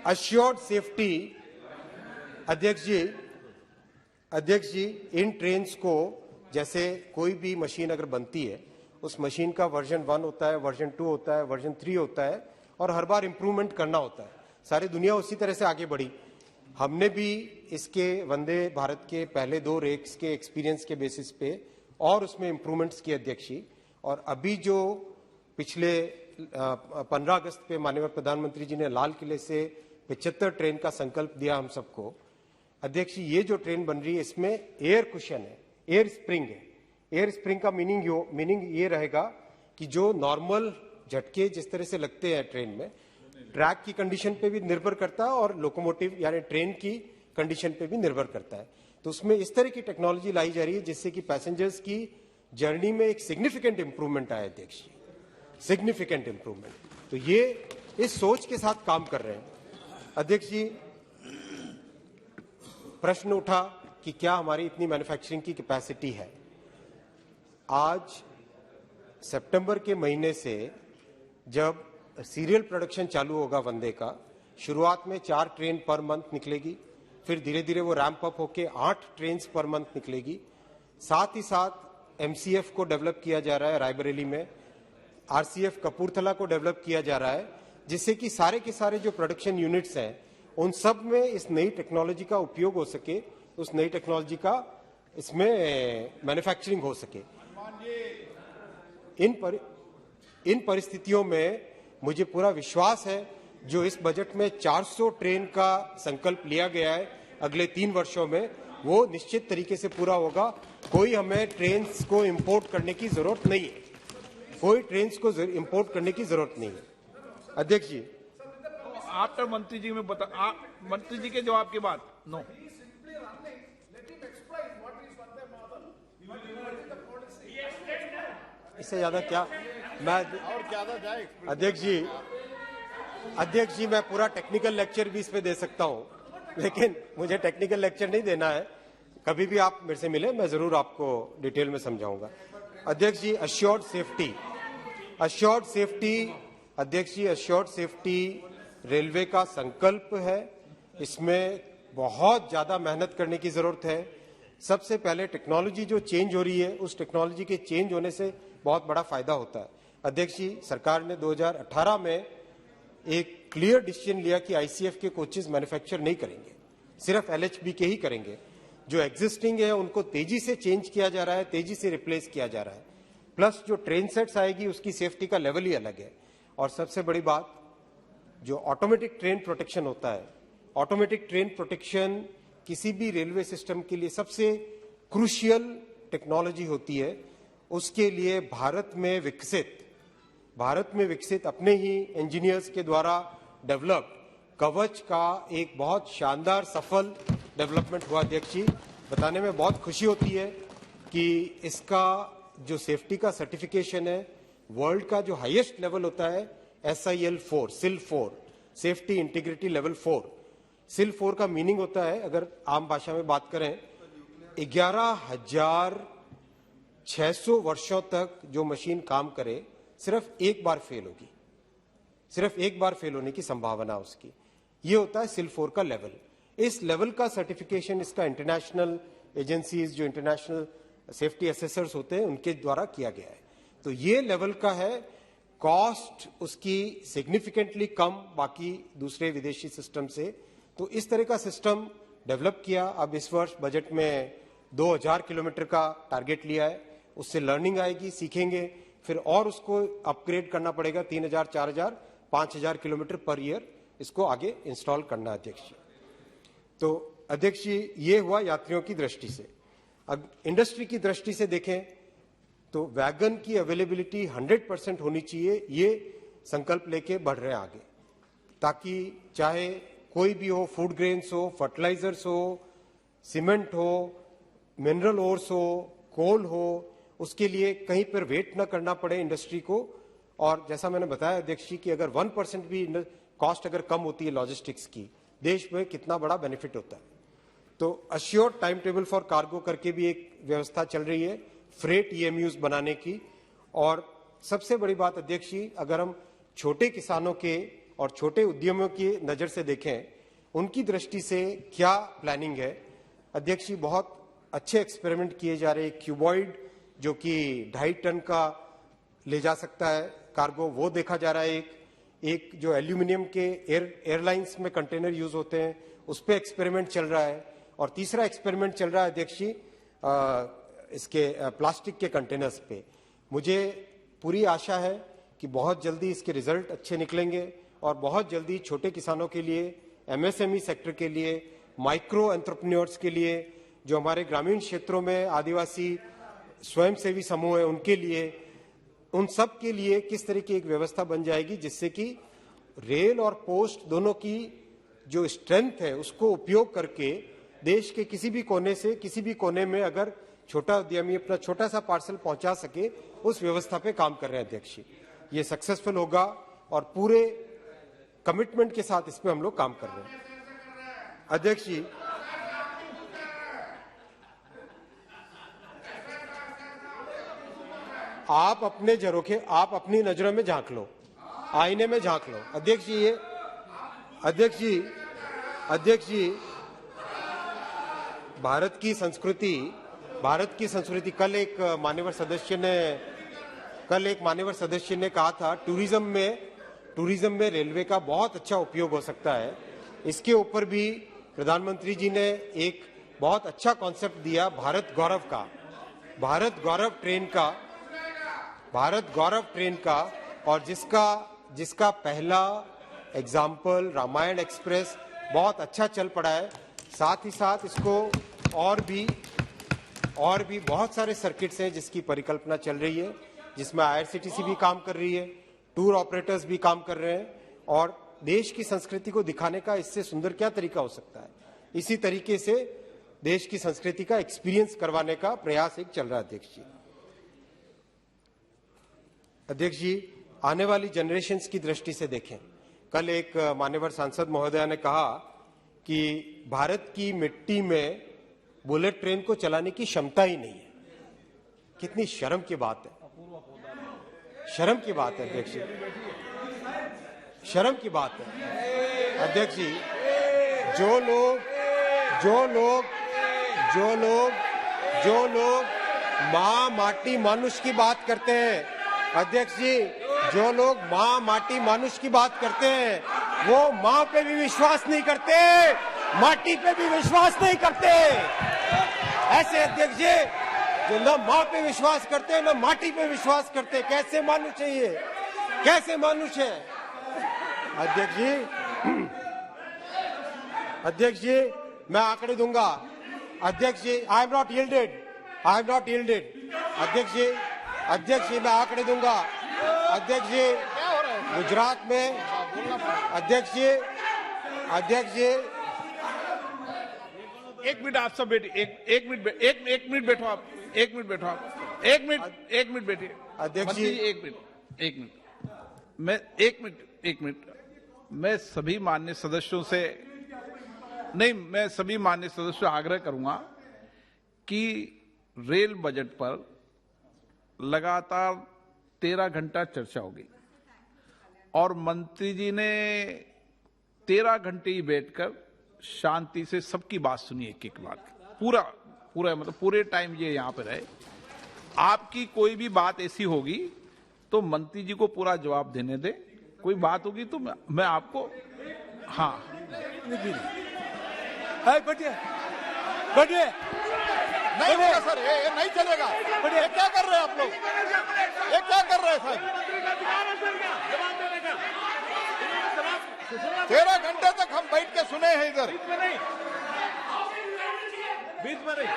अश्योर्ड सेफ्टी। अध्यक्ष जी, इन ट्रेन्स को जैसे कोई भी मशीन अगर बनती है, उस मशीन का वर्जन 1 होता है, वर्जन 2 होता है, वर्जन 3 होता है और हर बार इंप्रूवमेंट करना होता है। सारी दुनिया उसी तरह से आगे बढ़ी। हमने भी इसके वंदे भारत के पहले 2 रेक्स के एक्सपीरियंस के बेसिस पे और उसमें इंप्रूवमेंट्स किए अध्यक्ष जी। और अभी जो पिछले 15 अगस्त पे माननीय प्रधानमंत्री जी ने लाल किले से 75 ट्रेन का संकल्प दिया हम सबको। अध्यक्ष जी, ये जो ट्रेन बन रही है इसमें एयर कुशन है, एयर स्प्रिंग है। एयर स्प्रिंग का मीनिंग ये रहेगा कि जो नॉर्मल झटके जिस तरह से लगते हैं ट्रेन में, ट्रैक की कंडीशन पे भी निर्भर करता है और लोकोमोटिव यानी ट्रेन की कंडीशन पे भी निर्भर करता है। तो उसमें इस तरह की टेक्नोलॉजी लाई जा रही है जिससे कि पैसेंजर्स की जर्नी में एक सिग्निफिकेंट इंप्रूवमेंट आए अध्यक्ष जी, सिग्निफिकेंट इंप्रूवमेंट। तो ये इस सोच के साथ काम कर रहे हैं। अध्यक्ष जी, प्रश्न उठा कि क्या हमारी इतनी मैन्युफैक्चरिंग की कैपेसिटी है। आज सितंबर के महीने से जब सीरियल प्रोडक्शन चालू होगा वंदे का, शुरुआत में 4 ट्रेन पर मंथ निकलेगी, फिर धीरे धीरे वो रैंप अप होके 8 ट्रेन पर मंथ निकलेगी। साथ ही साथ एमसीएफ को डेवलप किया जा रहा है रायबरेली में, आरसीएफ कपूरथला को डेवलप किया जा रहा है, जिससे कि सारे के सारे जो प्रोडक्शन यूनिट्स हैं उन सब में इस नई टेक्नोलॉजी का उपयोग हो सके, उस नई टेक्नोलॉजी का इसमें मैन्युफैक्चरिंग हो सके। इन परिस्थितियों में मुझे पूरा विश्वास है जो इस बजट में 400 ट्रेन का संकल्प लिया गया है अगले 3 वर्षों में, वो निश्चित तरीके से पूरा होगा। कोई हमें ट्रेन को इंपोर्ट करने की जरूरत नहीं है, कोई ट्रेन को इंपोर्ट करने की जरूरत नहीं है। अध्यक्ष जी, आफ्टर मंत्री जी में मंत्री जी के जवाब के बाद नो। इससे ज्यादा क्या मैं और ज्यादा जाए। अध्यक्ष जी, मैं पूरा टेक्निकल लेक्चर भी इस पे दे सकता हूं, लेकिन मुझे टेक्निकल लेक्चर नहीं देना है। कभी भी आप मेरे से मिले, मैं जरूर आपको डिटेल में समझाऊंगा। अध्यक्ष जी, अश्योर्ड सेफ्टी, अध्यक्ष जी, अश्योर्ड सेफ्टी रेलवे का संकल्प है। इसमें बहुत ज्यादा मेहनत करने की जरूरत है। सबसे पहले टेक्नोलॉजी जो चेंज हो रही है, उस टेक्नोलॉजी के चेंज होने से बहुत बड़ा फायदा होता है। अध्यक्ष जी, सरकार ने 2018 में एक क्लियर डिसीजन लिया कि आईसीएफ के कोचेज मैन्युफैक्चर नहीं करेंगे, सिर्फ एलएचबी के ही करेंगे। जो एग्जिस्टिंग है उनको तेजी से चेंज किया जा रहा है, तेजी से रिप्लेस किया जा रहा है। प्लस जो ट्रेन सेट्स आएगी उसकी सेफ्टी का लेवल ही अलग है। और सबसे बड़ी बात, जो ऑटोमेटिक ट्रेन प्रोटेक्शन होता है, ऑटोमेटिक ट्रेन प्रोटेक्शन किसी भी रेलवे सिस्टम के लिए सबसे क्रूशियल टेक्नोलॉजी होती है। उसके लिए भारत में विकसित अपने ही इंजीनियर्स के द्वारा डेवलप्ड कवच का एक बहुत शानदार सफल डेवलपमेंट हुआ। अध्यक्ष जी, बताने में बहुत खुशी होती है कि इसका जो सेफ्टी का सर्टिफिकेशन है, वर्ल्ड का जो हाईएस्ट लेवल होता है SIL 4, SIL 4, safety integrity level 4। SIL 4 का मीनिंग होता है, अगर आम भाषा में बात करें, 11,600 वर्षों तक जो मशीन काम करे, सिर्फ एक बार फेल होगी, सिर्फ एक बार फेल होने की संभावना उसकी। ये होता है SIL 4 का लेवल। इस लेवल का सर्टिफिकेशन इसका इंटरनेशनल एजेंसीज, जो इंटरनेशनल सेफ्टी असेसर्स होते हैं, उनके द्वारा किया गया है। तो ये लेवल का है। कॉस्ट उसकी सिग्निफिकेंटली कम बाकी दूसरे विदेशी सिस्टम से। तो इस तरह का सिस्टम डेवलप किया। अब इस वर्ष बजट में 2000 किलोमीटर का टारगेट लिया है। उससे लर्निंग आएगी, सीखेंगे, फिर और उसको अपग्रेड करना पड़ेगा। 3000, 4000, 5000 किलोमीटर पर ईयर इसको आगे इंस्टॉल करना है। अध्यक्ष जी, तो अध्यक्ष जी, ये हुआ यात्रियों की दृष्टि से। अब इंडस्ट्री की दृष्टि से देखें तो वैगन की अवेलेबिलिटी 100% होनी चाहिए। ये संकल्प लेके बढ़ रहे हैं आगे, ताकि चाहे कोई भी हो, फूड ग्रेन्स हो, फर्टिलाइजर्स हो, सीमेंट हो, मिनरल ओर्स हो, कोल हो, उसके लिए कहीं पर वेट न करना पड़े इंडस्ट्री को। और जैसा मैंने बताया अध्यक्ष जी कि अगर 1% भी कॉस्ट अगर कम होती है लॉजिस्टिक्स की, देश में कितना बड़ा बेनिफिट होता है। तो assured time table for cargo करके भी एक व्यवस्था चल रही है फ्रेट EMUs बनाने की। और सबसे बड़ी बात अध्यक्ष जी, अगर हम छोटे किसानों के और छोटे उद्यमियों की नजर से देखें, उनकी दृष्टि से क्या प्लानिंग है। अध्यक्ष जी, बहुत अच्छे एक्सपेरिमेंट किए जा रहे हैं। क्यूबॉइड जो कि 2.5 टन का ले जा सकता है कार्गो, वो देखा जा रहा है। एक जो एल्यूमिनियम के एयरलाइंस में कंटेनर यूज होते हैं, उस पर एक्सपेरिमेंट चल रहा है। और तीसरा एक्सपेरिमेंट चल रहा है अध्यक्ष जी इसके प्लास्टिक के कंटेनर्स पे। मुझे पूरी आशा है कि बहुत जल्दी इसके रिजल्ट अच्छे निकलेंगे और बहुत जल्दी छोटे किसानों के लिए, MSME सेक्टर के लिए, माइक्रो एंटरप्रेन्योर्स के लिए, जो हमारे ग्रामीण क्षेत्रों में आदिवासी स्वयंसेवी समूह है, उनके लिए, उन सब के लिए किस तरह की एक व्यवस्था बन जाएगी जिससे कि रेल और पोस्ट दोनों की जो स्ट्रेंथ है उसको उपयोग करके देश के किसी भी कोने से किसी भी कोने में अगर छोटा उद्यमी अपना छोटा सा पार्सल पहुंचा सके, उस व्यवस्था पे काम कर रहे हैं अध्यक्ष जी। ये सक्सेसफुल होगा और पूरे कमिटमेंट के साथ इस पे हम लोग काम कर रहे हैं। अध्यक्ष जी, आप अपने झरोखे, आप अपनी नजरों में झांक लो, आईने में झांक लो। अध्यक्ष जी, ये अध्यक्ष जी भारत की संस्कृति, कल एक मान्यवर सदस्य ने कहा था टूरिज्म में रेलवे का बहुत अच्छा उपयोग हो सकता है। इसके ऊपर भी प्रधानमंत्री जी ने एक बहुत अच्छा कॉन्सेप्ट दिया भारत गौरव ट्रेन का, और जिसका पहला एग्जाम्पल रामायण एक्सप्रेस बहुत अच्छा चल पड़ा है। साथ ही साथ इसको और भी बहुत सारे सर्किट्स हैं जिसकी परिकल्पना चल रही है, जिसमें IRCTC भी काम कर रही है, टूर ऑपरेटर्स भी काम कर रहे हैं। और देश की संस्कृति को दिखाने का इससे सुंदर क्या तरीका हो सकता है। इसी तरीके से देश की संस्कृति का एक्सपीरियंस करवाने का प्रयास एक चल रहा है अध्यक्ष जी। आने वाली जनरेशन्स की दृष्टि से देखें, कल एक मान्यवर सांसद महोदया ने कहा कि भारत की मिट्टी में बुलेट ट्रेन को चलाने की क्षमता ही नहीं है। कितनी शर्म की बात है, शर्म की बात है अध्यक्ष जी, शर्म की बात है अध्यक्ष जी। जो लोग माँ माटी मानुष की बात करते हैं अध्यक्ष जी, जो लोग माँ माटी मानुष की बात करते हैं वो माँ पे भी विश्वास नहीं करते, माटी पे भी विश्वास नहीं करते। ऐसे अध्यक्ष जी जो न माँ पे विश्वास करते न माटी पे विश्वास करते, कैसे मानुष है ये, कैसे मानुष है अध्यक्ष जी। अध्यक्ष जी मैं आंकड़े दूंगा अध्यक्ष जी, I am not yielded, I am not yielded अध्यक्ष जी, अध्यक्ष जी मैं आंकड़े दूंगा अध्यक्ष जी। गुजरात में अध्यक्ष जी, अध्यक्ष जी एक मिनट आप सब बैठिए, एक मिनट बैठो आप, एक मिनट बैठो आप, एक मिनट बैठिए अध्यक्ष जी। एक मिनट मैं सभी माननीय सदस्यों से आग्रह करूंगा कि रेल बजट पर लगातार 13 घंटा चर्चा होगी और मंत्री जी ने 13 घंटे ही बैठकर शांति से सबकी बात सुनी, एक बात पूरा मतलब पूरे टाइम ये यहां पे रहे। आपकी कोई भी बात ऐसी होगी तो मंत्री जी को पूरा जवाब देने दे, कोई बात होगी तो मैं आपको हाँ बैठिए बैठिए नहीं होगा सर, ये नहीं चलेगा। ये क्या कर रहे हैं आप लोग, ये क्या कर रहे हैं साहब? 13 घंटे तक हम बैठ के सुने हैं इधर। बीच में नहीं,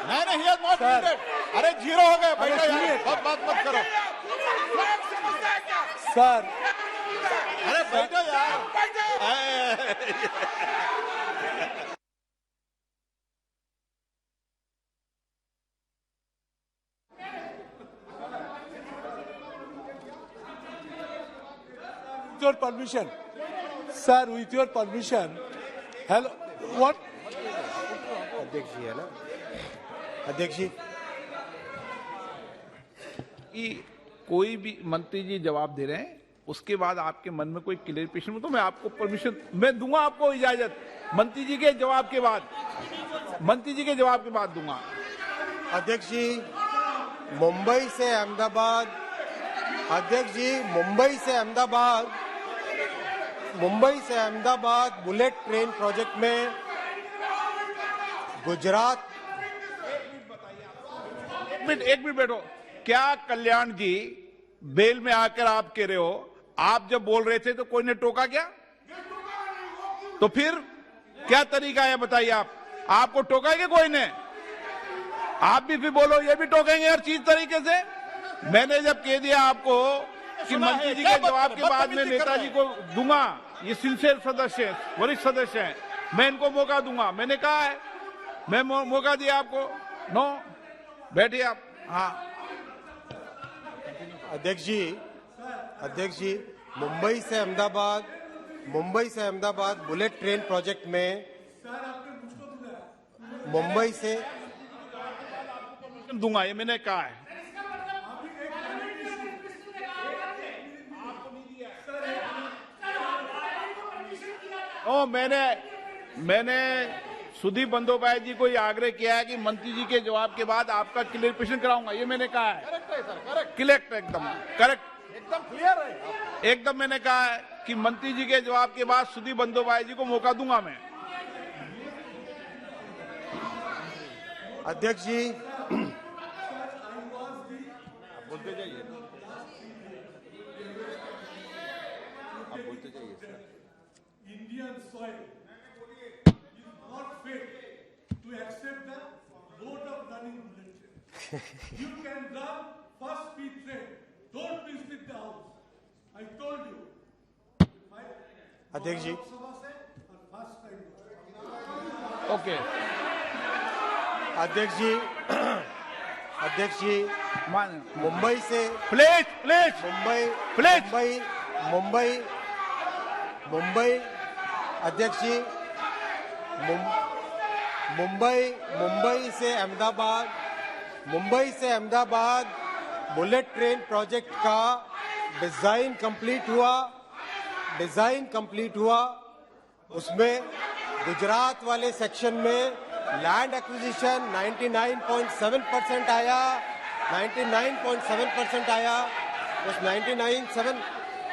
नहीं ही नॉट नीडेड। अरे जीरो हो गए, बैठो यार, बहुत बात मत करो सर। अरे बैठो यार। With your permission, sir, with your permission, hello, what? अध्यक्ष जी है ना अध्यक्ष जी। कि कोई भी मंत्री जी जवाब दे रहे हैं उसके बाद आपके मन में कोई क्लियरिफिकेशन हो तो मैं आपको परमिशन मैं दूंगा, आपको इजाजत मंत्री जी के जवाब के बाद दूंगा। अध्यक्ष जी मुंबई से अहमदाबाद, अध्यक्ष जी मुंबई से अहमदाबाद बुलेट ट्रेन प्रोजेक्ट में गुजरात। एक मिनट बैठो। क्या कल्याण जी बेल में आकर आप कह रहे हो, आप जब बोल रहे थे तो कोई ने टोका क्या? तो फिर क्या तरीका है बताइए। आपको टोका क्या कोई ने? आप भी फिर बोलो ये भी टोकेंगे हर चीज तरीके से। मैंने जब कह दिया आपको कि मंत्री जी के जवाब के बाद मैं नेताजी को दूंगा, ये सिंसियर सदस्य है, वरिष्ठ सदस्य हैं, मैं इनको मौका दूंगा, मैंने कहा है, मैं मौका दिया आपको। नो बैठिए आप। हाँ अध्यक्ष जी मुंबई से अहमदाबाद बुलेट ट्रेन प्रोजेक्ट में मुंबई से दूंगा, ये मैंने कहा है। ओ मैंने सुदीप बंदोपाध्याय जी को ये आग्रह किया है कि मंत्री जी के जवाब के बाद आपका क्लियरिफिकेशन कराऊंगा, ये मैंने कहा है। करेक्ट है सर, करेक्ट, करेक्ट, एकदम करेक्ट, एकदम क्लियर है। एकदम मैंने कहा है कि मंत्री जी के जवाब के बाद सुदीप बंदोपाध्याय जी को मौका दूंगा मैं। अध्यक्ष जी बोलते जाइए, आप बोलते जाइए sir. Indian soil is not fit to accept the load of running bullet train. You can run first speed train. Don't visit the house. I told you. अध्यक्ष जी ओके अध्यक्ष जी मान मुंबई से प्लीज मुंबई अध्यक्ष जी मुंबई से अहमदाबाद बुलेट ट्रेन प्रोजेक्ट का design complete हुआ। उसमें गुजरात वाले सेक्शन में लैंड एक्विजिशन 99.7% आया। 99.7% आया। उस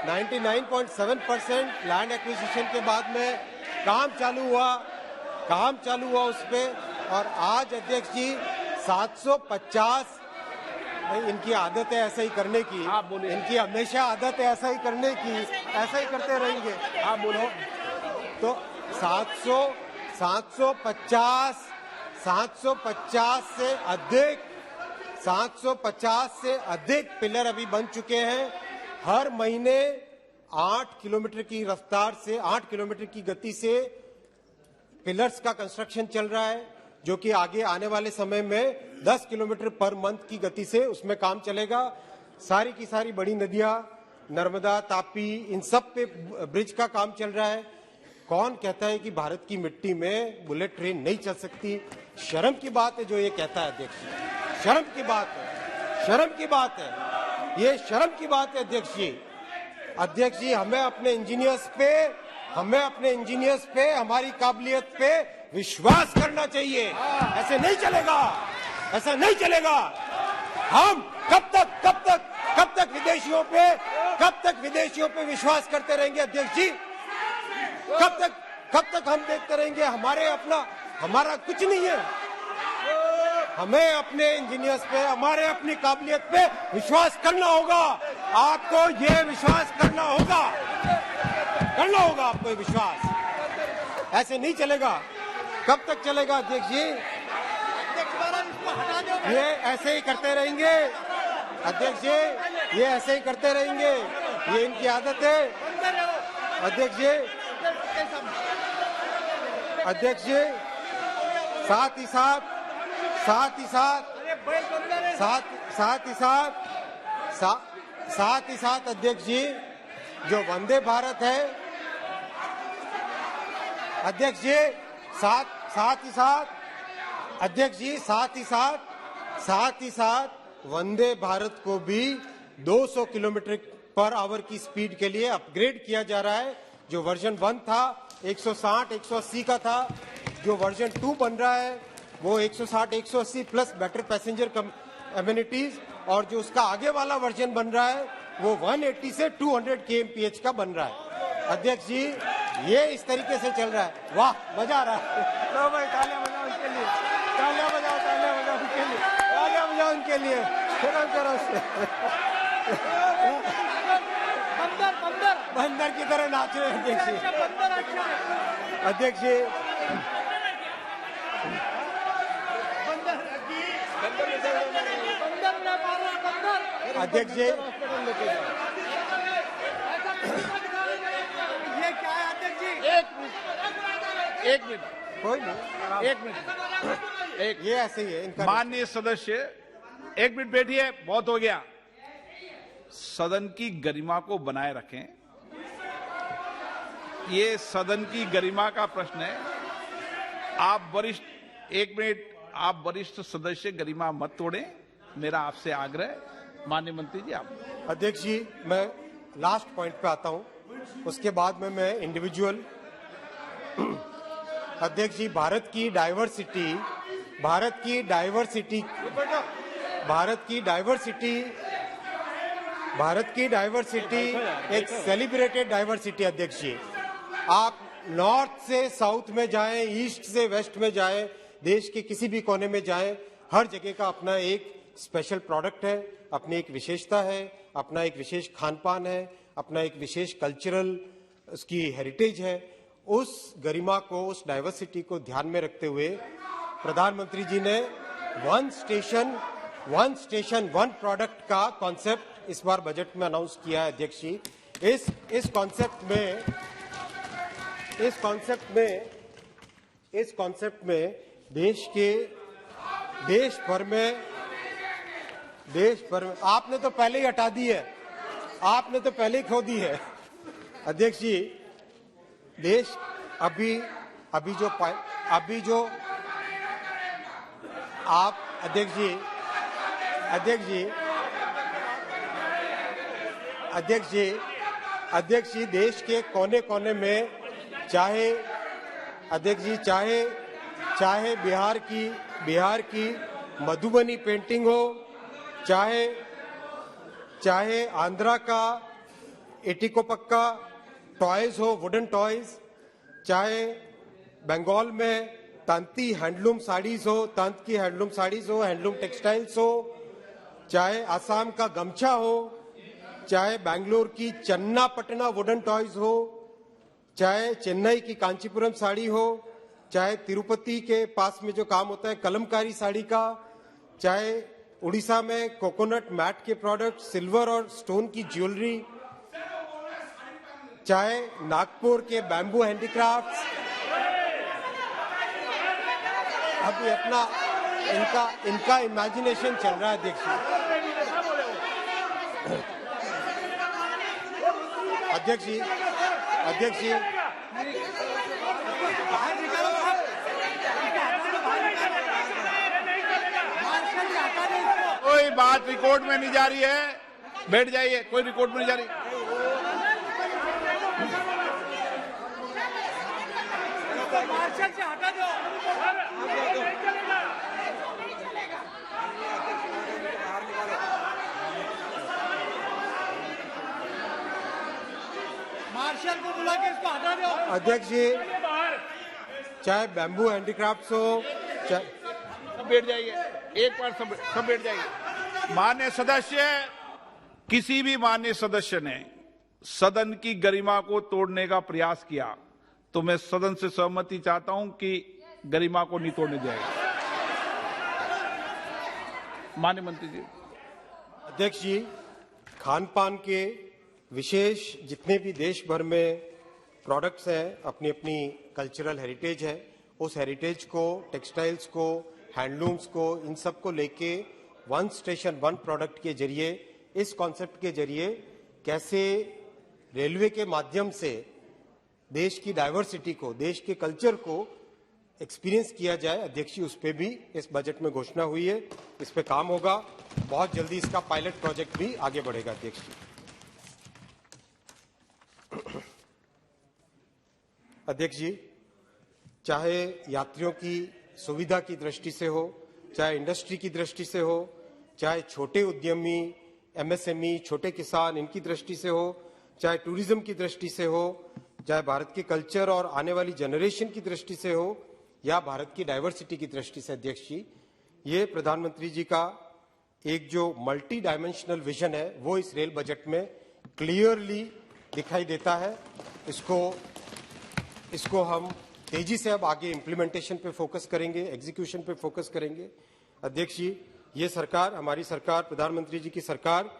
99.7% लैंड एक्विजिशन के बाद में काम चालू हुआ उस पे। और आज अध्यक्ष जी 750, इनकी आदत है ऐसा ही करने की, इनकी हमेशा आदत है ऐसा ही करने की, ऐसा ही करते रहेंगे। आप बोलो तो 750 से अधिक पिलर अभी बन चुके हैं। हर महीने 8 किलोमीटर की रफ्तार से, 8 किलोमीटर की गति से पिलर्स का कंस्ट्रक्शन चल रहा है, जो कि आगे आने वाले समय में 10 किलोमीटर पर मंथ की गति से उसमें काम चलेगा। सारी की सारी बड़ी नदियां, नर्मदा, तापी, इन सब पे ब्रिज का काम चल रहा है। कौन कहता है कि भारत की मिट्टी में बुलेट ट्रेन नहीं चल सकती? शर्म की बात है जो ये कहता है अध्यक्ष। शर्म की बात है, ये शर्म की बात है अध्यक्ष जी। हमें अपने इंजीनियर्स पे, हमारी काबिलियत पे विश्वास करना चाहिए। ऐसे नहीं चलेगा। हम कब तक विदेशियों पे विश्वास करते रहेंगे अध्यक्ष जी? कब तक हम देखते रहेंगे? हमारा कुछ नहीं है। हमें अपने इंजीनियर्स पे, हमारे अपनी काबिलियत पे विश्वास करना होगा। आपको ये विश्वास करना होगा आपको ये विश्वास। ऐसे नहीं चलेगा। कब तक चलेगा अध्यक्ष जी? ये ऐसे ही करते रहेंगे अध्यक्ष जी, ये ऐसे ही करते रहेंगे। ये इनकी आदत है अध्यक्ष जी। साथ ही साथ अध्यक्ष जी, जो वंदे भारत है अध्यक्ष जी, साथ ही साथ वंदे भारत को भी 200 किलोमीटर पर आवर की स्पीड के लिए अपग्रेड किया जा रहा है। जो वर्जन 1 था 160, 180 का था, जो वर्जन 2 बन रहा है वो 160, 180 प्लस बेटर पैसेंजर एमिनिटीज, और जो उसका आगे वाला वर्जन बन रहा है वो 180 से 200 kmph का बन रहा है। अध्यक्ष जी, ये इस तरीके से चल रहा है। वाह, मजा आ रहा है। लो भाई, तालियां बजाओ उनके लिए, तालियां बजाओ उनके लिए। बंदर की तरह नाच रहे हैं अध्यक्ष जी। अध्यक्ष जी, ये क्या है अध्यक्ष जी? एक मिनट कोई नहीं, ये ऐसे ही है इनका। माननीय सदस्य, 1 मिनट बैठिए, बहुत हो गया। सदन की गरिमा को बनाए रखें। ये सदन की गरिमा का प्रश्न है। आप वरिष्ठ सदस्य, गरिमा मत तोड़ें, मेरा आपसे आग्रह। माननीय मंत्री जी, आप। अध्यक्ष जी, मैं लास्ट पॉइंट पे आता हूं, उसके बाद में मैं इंडिविजुअल। अध्यक्ष जी, भारत की डाइवर्सिटी एक सेलिब्रेटेड डाइवर्सिटी। अध्यक्ष जी, आप नॉर्थ से साउथ में जाएं, ईस्ट से वेस्ट में जाएं, देश के किसी भी कोने में जाएं, हर जगह का अपना एक स्पेशल प्रोडक्ट है, अपनी एक विशेषता है, अपना एक विशेष खान पान है, अपना एक विशेष कल्चरल उसकी हेरिटेज है। उस गरिमा को, उस डाइवर्सिटी को ध्यान में रखते हुए प्रधानमंत्री जी ने वन स्टेशन वन प्रोडक्ट का कॉन्सेप्ट इस बार बजट में अनाउंस किया है। अध्यक्ष जी, इस कॉन्सेप्ट में देश भर में आपने तो पहले ही हटा दी है, आपने तो पहले ही खो दी है। अध्यक्ष जी, देश अभी अभी जो आप अध्यक्ष जी देश के कोने कोने में चाहे बिहार की मधुबनी पेंटिंग हो, चाहे आंध्रा का एटिकोपक्का टॉयज हो, वुडन टॉयज, चाहे बंगाल में तांती हैंडलूम साड़ीज हो, हैंडलूम टेक्सटाइल्स हो, चाहे आसाम का गमछा हो, चाहे बैंगलोर की चन्ना पटना वुडन टॉयज हो, चाहे चेन्नई की कांचीपुरम साड़ी हो, चाहे तिरुपति के पास में जो काम होता है कलमकारी साड़ी का, चाहे उड़ीसा में कोकोनट मैट के प्रोडक्ट, सिल्वर और स्टोन की ज्वेलरी, चाहे नागपुर के बैम्बू हैंडीक्राफ्ट्स, अभी अपना इनका इमेजिनेशन चल रहा है अध्यक्ष जी। कोई बात रिकॉर्ड में नहीं जा रही है, बैठ जाइए, कोई रिकॉर्ड में नहीं जा रही। मार्शल से हटा दो। मार्शल को बुला के इसको हटा दो। अध्यक्ष जी, चाहे बैम्बू हैंडीक्राफ्ट्स हो, सब बैठ जाइए, एक बार सब बैठ जाइए। माननीय सदस्य, किसी भी माननीय सदस्य ने सदन की गरिमा को तोड़ने का प्रयास किया तो मैं सदन से सहमति चाहता हूं कि गरिमा को नहीं तोड़ने जाएगा। माननीय मंत्री जी। अध्यक्ष जी, खान पान के विशेष जितने भी देश भर में प्रोडक्ट्स हैं, अपनी अपनी कल्चरल हेरिटेज है, उस हेरिटेज को, टेक्सटाइल्स को, हैंडलूम्स को, इन सब को लेके वन स्टेशन वन प्रोडक्ट के जरिए, इस कॉन्सेप्ट के जरिए कैसे रेलवे के माध्यम से देश की डाइवर्सिटी को, देश के कल्चर को एक्सपीरियंस किया जाए, अध्यक्ष जी, उस पे भी इस बजट में घोषणा हुई है। इस पे काम होगा, बहुत जल्दी इसका पायलट प्रोजेक्ट भी आगे बढ़ेगा अध्यक्ष जी। अध्यक्ष जी, चाहे यात्रियों की सुविधा की दृष्टि से हो, चाहे इंडस्ट्री की दृष्टि से हो, चाहे छोटे उद्यमी, एमएसएमई, छोटे किसान, इनकी दृष्टि से हो, चाहे टूरिज्म की दृष्टि से हो, चाहे भारत के कल्चर और आने वाली जनरेशन की दृष्टि से हो, या भारत की डाइवर्सिटी की दृष्टि से अध्यक्ष जी, ये प्रधानमंत्री जी का एक जो मल्टी डायमेंशनल विजन है वो इस रेल बजट में क्लियरली दिखाई देता है। इसको हम तेजी से अब आगे इम्प्लीमेंटेशन पे फोकस करेंगे, एग्जीक्यूशन पे फोकस करेंगे। अध्यक्ष जी, ये सरकार, हमारी सरकार, प्रधानमंत्री जी की सरकार,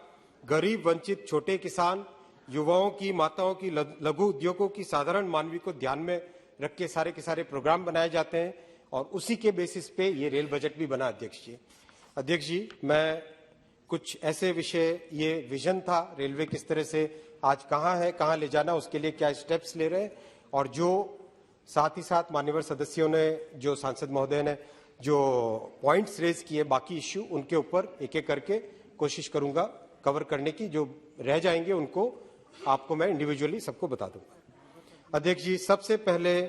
गरीब, वंचित, छोटे किसान, युवाओं की, माताओं की, लघु उद्योगों की, साधारण मानवी को ध्यान में रख के सारे के सारे प्रोग्राम बनाए जाते हैं और उसी के बेसिस पे ये रेल बजट भी बना अध्यक्ष जी। अध्यक्ष जी, मैं कुछ ऐसे विषय, ये विजन था रेलवे किस तरह से आज कहाँ है, कहाँ ले जाना, उसके लिए क्या स्टेप्स ले रहे हैं, और जो साथ ही साथ मान्यवर सदस्यों ने, जो सांसद महोदय ने जो पॉइंट्स रेज किए, बाकी इश्यू, उनके ऊपर एक एक करके कोशिश करूंगा कवर करने की। जो रह जाएंगे उनको आपको मैं इंडिविजुअली सबको बता दूंगा। अध्यक्ष जी, सबसे पहले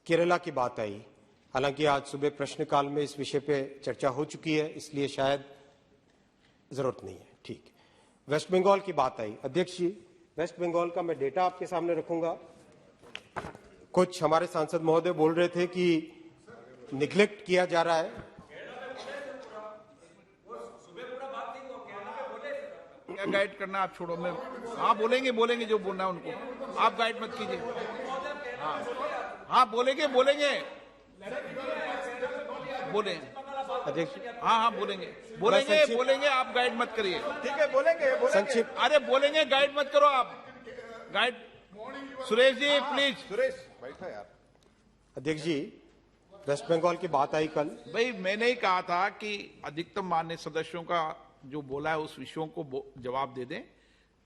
केरला की बात आई, हालांकि आज सुबह प्रश्नकाल में इस विषय पे चर्चा हो चुकी है, इसलिए शायद जरूरत नहीं है, ठीक। वेस्ट बंगाल की बात आई, अध्यक्ष जी, वेस्ट बंगाल का मैं डेटा आपके सामने रखूंगा। कुछ हमारे सांसद महोदय बोल रहे थे कि निग्लेक्ट किया जा रहा है। क्या गाइड करना आप छोड़ो, मैं हाँ बोलेंगे जो बोलना है उनको, आप गाइड मत कीजिए। हाँ बोलेंगे बोले अध्यक्ष, हाँ बोलेंगे, आप गाइड मत करिए। ठीक है, बोलेंगे। संक्षिप्त, अरे बोलेंगे, गाइड मत करो आप, गाइड। सुरेश जी प्लीज। सुरेश बैठो यार। अध्यक्ष जी, वेस्ट बंगाल की बात आई कल। भाई मैंने ही कहा था कि अधिकतम मान्य सदस्यों का जो बोला है उस विषयों को जवाब दे दें,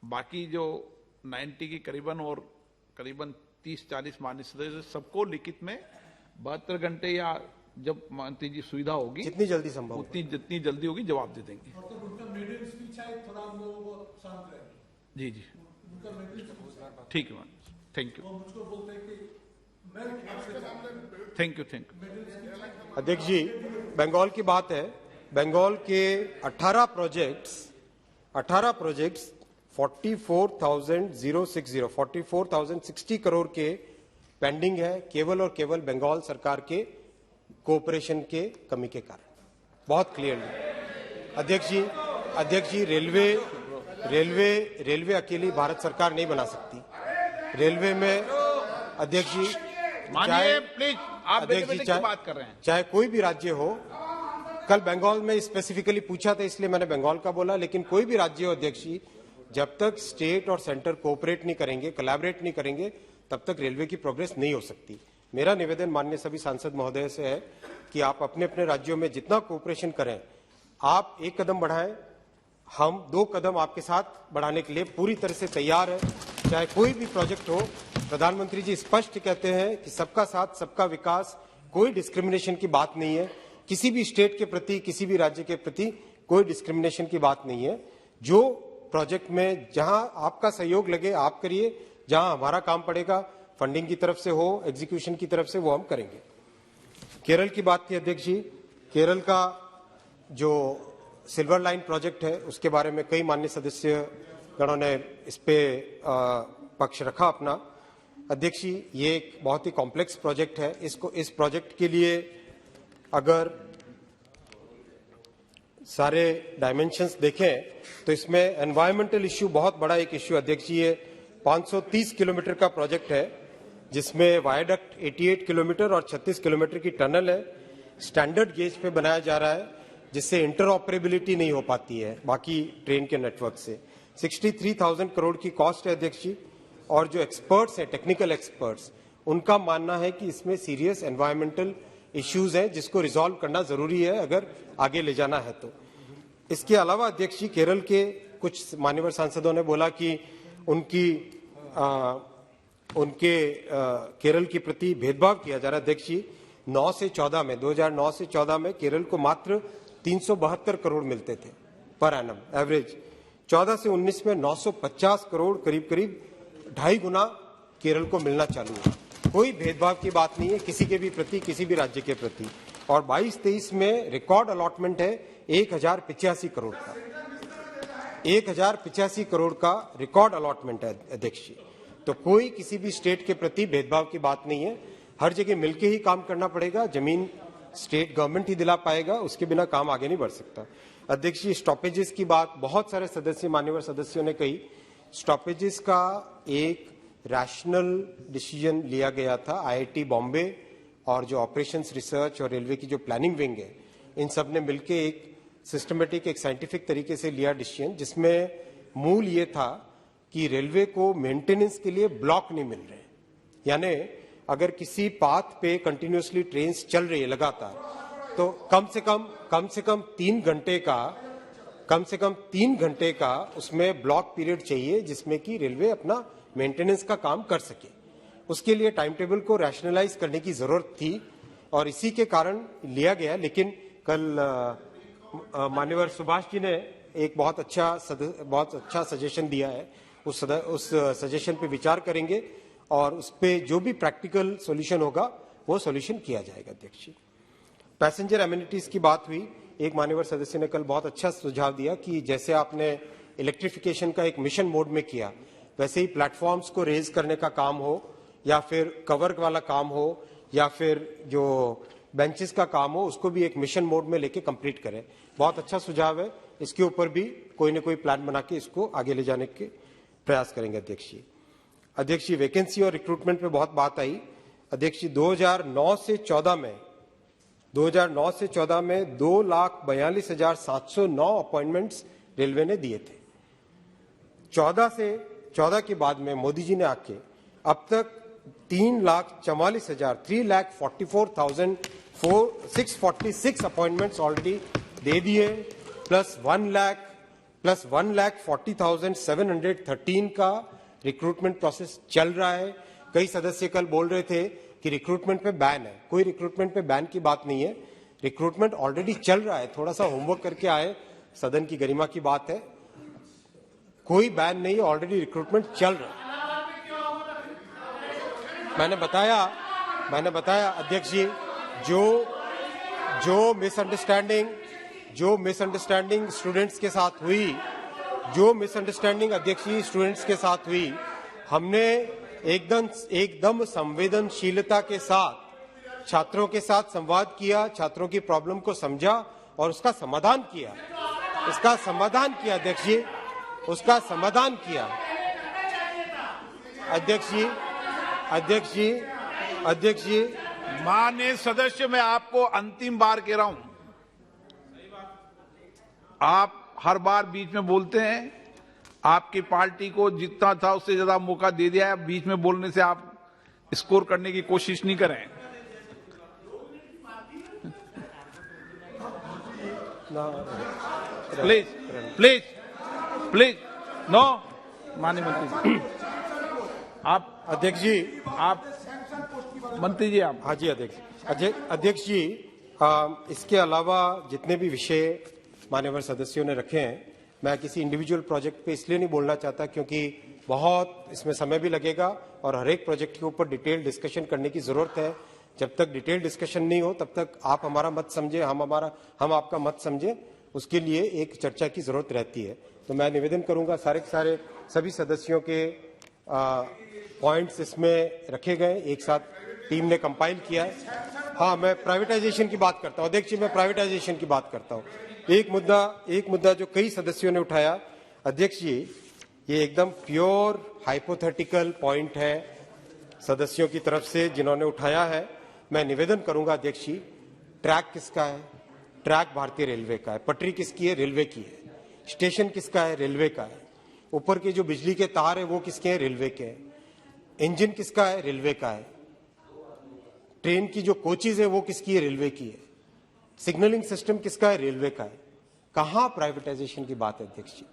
बाकी जो 90 की करीबन और करीबन 30-40 मान्य सदस्य सबको लिखित में 72 घंटे या जब मंत्री जी सुविधा होगी जितनी जल्दी संभव हो। उतनी जितनी जल्दी होगी जवाब दे देंगे। जी जी ठीक है, थैंक यू थैंक यू। अध्यक्ष जी, बंगाल की बात है। बंगाल के 18 प्रोजेक्ट्स 44,060 करोड़ के पेंडिंग है, केवल और केवल बंगाल सरकार के कोऑपरेशन के कमी के कारण। बहुत क्लियरली अध्यक्ष जी, रेलवे अकेली भारत सरकार नहीं बना सकती। रेलवे में अध्यक्ष जी, मानिए प्लीज, आप बेटे की बात कर रहे हैं। चाहे कोई भी राज्य हो, कल बंगाल में स्पेसिफिकली पूछा था इसलिए मैंने बंगाल का बोला, लेकिन कोई भी राज्य हो अध्यक्ष जी, जब तक स्टेट और सेंटर कोऑपरेट नहीं करेंगे, कोलैबोरेट नहीं करेंगे, तब तक रेलवे की प्रोग्रेस नहीं हो सकती। मेरा निवेदन माननीय सभी सांसद महोदय से है कि आप अपने अपने राज्यों में जितना कोऑपरेशन करें, आप एक कदम बढ़ाएं, हम 2 कदम आपके साथ बढ़ाने के लिए पूरी तरह से तैयार है। चाहे कोई भी प्रोजेक्ट हो, प्रधानमंत्री जी स्पष्ट कहते हैं कि सबका साथ सबका विकास, कोई डिस्क्रिमिनेशन की बात नहीं है। किसी भी स्टेट के प्रति, किसी भी राज्य के प्रति कोई डिस्क्रिमिनेशन की बात नहीं है। जो प्रोजेक्ट में जहां आपका सहयोग लगे आप करिए, जहां हमारा काम पड़ेगा, फंडिंग की तरफ से हो, एग्जीक्यूशन की तरफ से, वो हम करेंगे। केरल की बात थी अध्यक्ष जी, केरल का जो सिल्वर लाइन प्रोजेक्ट है उसके बारे में कई माननीय सदस्य गणों ने इस पे पक्ष रखा अपना। अध्यक्ष जी, ये एक बहुत ही कॉम्प्लेक्स प्रोजेक्ट है। इस प्रोजेक्ट के लिए अगर सारे डायमेंशंस देखें तो इसमें एनवायरमेंटल इश्यू बहुत बड़ा एक इश्यू अध्यक्ष जी। ये 530 किलोमीटर का प्रोजेक्ट है जिसमें वायडक्ट 88 किलोमीटर और 36 किलोमीटर की टनल है। स्टैंडर्ड गेज पे बनाया जा रहा है जिससे इंटरऑपरेबिलिटी नहीं हो पाती है बाकी ट्रेन के नेटवर्क से। 63,000 करोड़ की कॉस्ट है अध्यक्ष जी। और जो एक्सपर्ट्स हैं, टेक्निकल एक्सपर्ट्स, उनका मानना है कि इसमें सीरियस एनवायरमेंटल इश्यूज हैं जिसको रिजॉल्व करना जरूरी है अगर आगे ले जाना है तो। इसके अलावा अध्यक्ष जी, केरल के कुछ मान्यवर सांसदों ने बोला कि केरल के प्रति भेदभाव किया जा रहा है। अध्यक्ष जी, 2009 से 14 में केरल को मात्र 372 करोड़ मिलते थे पर एनम एवरेज। 14 से 19 में 950 करोड़, करीब 2.5 गुना केरल को मिलना चालू हुआ। कोई भेदभाव की बात नहीं है किसी के भी प्रति, किसी भी राज्य के प्रति। और 22-23 में रिकॉर्ड अलॉटमेंट है 1085 करोड़ का। 1085 करोड़ का रिकॉर्ड अलॉटमेंट है अध्यक्ष जी। तो कोई किसी भी स्टेट के प्रति भेदभाव की बात नहीं है। हर जगह मिलके ही काम करना पड़ेगा। जमीन स्टेट गवर्नमेंट ही दिला पाएगा, उसके बिना काम आगे नहीं बढ़ सकता। अध्यक्ष जी, स्टॉपेजेस की बात बहुत सारे सदस्य, मान्यवर सदस्यों ने कही। स्टॉपेजेस का एक रैशनल डिसीजन लिया गया था। IIT बॉम्बे और जो ऑपरेशंस रिसर्च और रेलवे की जो प्लानिंग विंग है, इन सब ने मिलकर एक सिस्टमेटिक, एक साइंटिफिक तरीके से लिया डिसीजन, जिसमें मूल ये था कि रेलवे को मेंटेनेंस के लिए ब्लॉक नहीं मिल रहे। यानी अगर किसी पाथ पे कंटिन्यूसली ट्रेन चल रही है लगातार, तो कम से कम 3 घंटे का उसमें ब्लॉक पीरियड चाहिए जिसमें कि रेलवे अपना मेंटेनेंस का काम कर सके। उसके लिए टाइम टेबल को रैशनलाइज करने की जरूरत थी और इसी के कारण लिया गया। लेकिन कल मान्यवर सुभाष जी ने एक बहुत अच्छा सजेशन दिया है। उस सजेशन पे विचार करेंगे और उस पे जो भी प्रैक्टिकल सॉल्यूशन होगा वो सॉल्यूशन किया जाएगा अध्यक्ष जी। पैसेंजर एमिनिटीज की बात हुई। एक मान्यवर सदस्य ने कल बहुत अच्छा सुझाव दिया कि जैसे आपने इलेक्ट्रिफिकेशन का एक मिशन मोड में किया, वैसे ही प्लेटफॉर्म्स को रेज करने का काम हो या फिर कवर वाला काम हो या फिर जो बेंचेस का काम हो, उसको भी एक मिशन मोड में लेके कंप्लीट करें। बहुत अच्छा सुझाव है। इसके ऊपर भी कोई न कोई प्लान बना के इसको आगे ले जाने के प्रयास करेंगे अध्यक्ष जी। अध्यक्ष जी, वैकेंसी और रिक्रूटमेंट पे बहुत बात आई। अध्यक्ष जी, 2009 से 14 में 2,42,709 अपॉइंटमेंट्स रेलवे ने दिए थे। 14 के बाद में मोदी जी ने आके अब तक 3,44,646 अपॉइंटमेंट्स ऑलरेडी दे दिए, प्लस 1,40,713 का रिक्रूटमेंट प्रोसेस चल रहा है। कई सदस्य कल बोल रहे थे कि रिक्रूटमेंट पे बैन है। कोई रिक्रूटमेंट पे बैन की बात नहीं है, रिक्रूटमेंट ऑलरेडी चल रहा है। थोड़ा सा होमवर्क करके आए, सदन की गरिमा की बात है। कोई बैन नहीं है, ऑलरेडी रिक्रूटमेंट चल रहा है। मैंने बताया अध्यक्ष जी, जो मिसअंडरस्टैंडिंग स्टूडेंट्स के साथ हुई, अध्यक्ष जी स्टूडेंट्स के साथ हुई, हमने एकदम संवेदनशीलता के साथ छात्रों के साथ संवाद किया, छात्रों की प्रॉब्लम को समझा और उसका समाधान किया। अध्यक्ष जी, उसका समाधान किया। अध्यक्ष जी, माननीय सदस्य, मैं आपको अंतिम बार कह रहा हूं, आप हर बार बीच में बोलते हैं। आपकी पार्टी को जितना था उससे ज्यादा मौका दे दिया है। बीच में बोलने से आप स्कोर करने की कोशिश नहीं करें। Please no. माननीय मंत्री जी, आप अध्यक्ष जी, मंत्री जी आप। हाँ जी अध्यक्ष जी, इसके अलावा जितने भी विषय मान्यवर सदस्यों ने रखे हैं, मैं किसी इंडिविजुअल प्रोजेक्ट पे इसलिए नहीं बोलना चाहता क्योंकि बहुत इसमें समय भी लगेगा और हर एक प्रोजेक्ट के ऊपर डिटेल डिस्कशन करने की जरूरत है। जब तक डिटेल डिस्कशन नहीं हो तब तक आप हमारा मत समझे, हम आपका मत समझे, उसके लिए एक चर्चा की जरूरत रहती है। तो मैं निवेदन करूंगा सभी सदस्यों के पॉइंट्स इसमें रखे गए, एक साथ टीम ने कंपाइल किया है। हाँ, मैं प्राइवेटाइजेशन की बात करता हूँ अध्यक्ष जी, मैं प्राइवेटाइजेशन की बात करता हूँ। एक मुद्दा जो कई सदस्यों ने उठाया अध्यक्ष जी, ये एकदम प्योर हाइपोथेटिकल पॉइंट है सदस्यों की तरफ से जिन्होंने उठाया है। मैं निवेदन करूंगा अध्यक्ष जी, ट्रैक किसका है? ट्रैक भारतीय रेलवे का है। पटरी किसकी है? रेलवे की है। स्टेशन किसका है? रेलवे का है। ऊपर के जो बिजली के तार है वो किसके हैं? रेलवे के हैं। इंजन किसका है? रेलवे का है। ट्रेन की जो कोचेज है वो किसकी है? रेलवे की है। सिग्नलिंग सिस्टम किसका है? रेलवे का है। कहां प्राइवेटाइजेशन की बात है अध्यक्ष जी?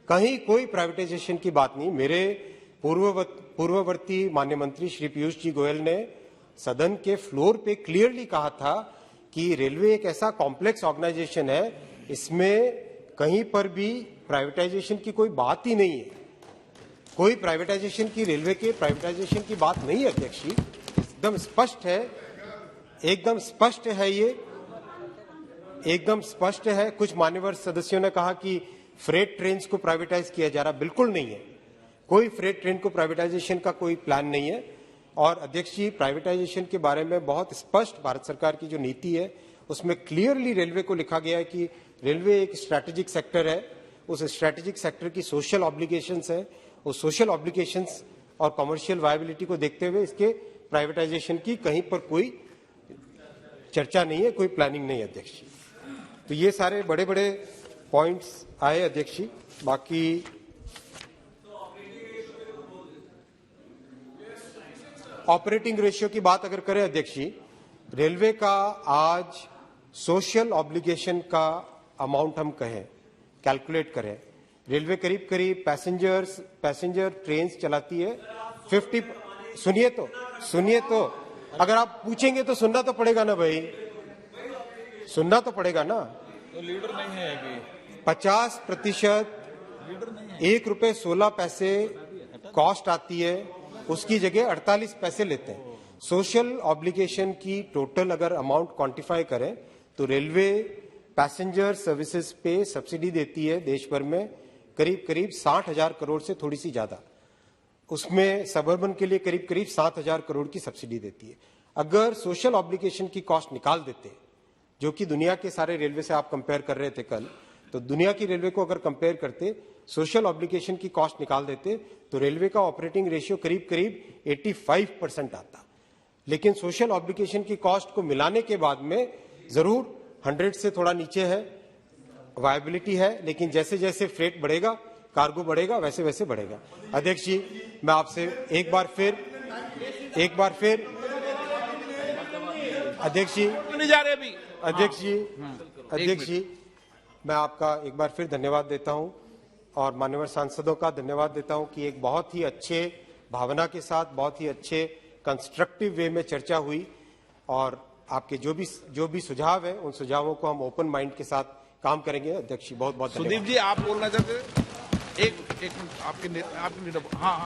कहीं कोई प्राइवेटाइजेशन की बात नहीं। मेरे पूर्ववर्ती माननीय मंत्री श्री पीयूष जी गोयल ने सदन के फ्लोर पे क्लियरली कहा था कि रेलवे एक ऐसा कॉम्प्लेक्स ऑर्गेनाइजेशन है, इसमें कहीं पर भी प्राइवेटाइजेशन की कोई बात ही नहीं है। कोई प्राइवेटाइजेशन की, रेलवे के प्राइवेटाइजेशन की बात नहीं है अध्यक्ष जी। एकदम स्पष्ट है, एकदम स्पष्ट है, ये एकदम स्पष्ट है। कुछ मान्यवर सदस्यों ने कहा कि फ्रेट ट्रेन्स को प्राइवेटाइज किया जा रहा, बिल्कुल नहीं है। कोई फ्रेट ट्रेन को प्राइवेटाइजेशन का कोई प्लान नहीं है। और अध्यक्ष जी, प्राइवेटाइजेशन के बारे में बहुत स्पष्ट भारत सरकार की जो नीति है उसमें क्लियरली रेलवे को लिखा गया है कि रेलवे एक स्ट्रैटेजिक सेक्टर है। उस स्ट्रैटेजिक सेक्टर की सोशल ऑब्लिगेशंस है, उस सोशल ऑब्लिगेशंस और कमर्शियल वायबिलिटी को देखते हुए इसके प्राइवेटाइजेशन की कहीं पर कोई चर्चा नहीं है, कोई प्लानिंग नहीं है अध्यक्ष जी। तो ये सारे बड़े बड़े पॉइंट्स आए अध्यक्ष जी। बाकी ऑपरेटिंग रेशियो की बात अगर करें अध्यक्ष जी, रेलवे का आज सोशल ऑब्लिगेशन का अमाउंट हम कहें, कैलकुलेट करें, रेलवे करीब करीब पैसेंजर ट्रेन चलाती है 50। सुनिए तो अगर आप पूछेंगे तो सुनना तो पड़ेगा ना भाई, सुनना तो पड़ेगा ना। तो लीडर नहीं है अभी। 50% ₹1.16 कॉस्ट आती है, उसकी जगह 48 पैसे लेते हैं। सोशल ऑब्लिगेशन की टोटल अगर अमाउंट क्वांटिफाई करें तो रेलवे पैसेंजर सर्विसेज पे सब्सिडी देती है देश भर में करीब करीब 60,000 करोड़ से थोड़ी सी ज्यादा। उसमें सबअर्बन के लिए करीब करीब 7,000 करोड़ की सब्सिडी देती है। अगर सोशल ऑब्लिगेशन की कॉस्ट निकाल देते, जो कि दुनिया के सारे रेलवे से आप कंपेयर कर रहे थे कल, तो दुनिया की रेलवे को अगर कंपेयर करते, सोशल ऑब्लिगेशन की कॉस्ट निकाल देते, तो रेलवे का ऑपरेटिंग रेशियो करीब करीब 85% आता। लेकिन सोशल ऑब्लिगेशन की कॉस्ट को मिलाने के बाद में जरूर 100 से थोड़ा नीचे है, वायबिलिटी है, लेकिन जैसे जैसे फ्रेट बढ़ेगा, कार्गो बढ़ेगा, वैसे वैसे बढ़ेगा। अध्यक्ष जी, मैं आपसे एक बार फिर अध्यक्ष जी नहीं जा रहे अभी। अध्यक्ष जी, मैं आपका एक बार फिर धन्यवाद देता हूं और मान्यवर सांसदों का धन्यवाद देता हूं कि एक बहुत ही अच्छे भावना के साथ बहुत ही अच्छे कंस्ट्रक्टिव वे में चर्चा हुई और आपके जो भी सुझाव है उन सुझावों को हम ओपन माइंड के साथ काम करेंगे। अध्यक्ष जी बहुत बहुत सुदीप जी आप बोलना चाहते हैं? एक मिनट आपके हाँ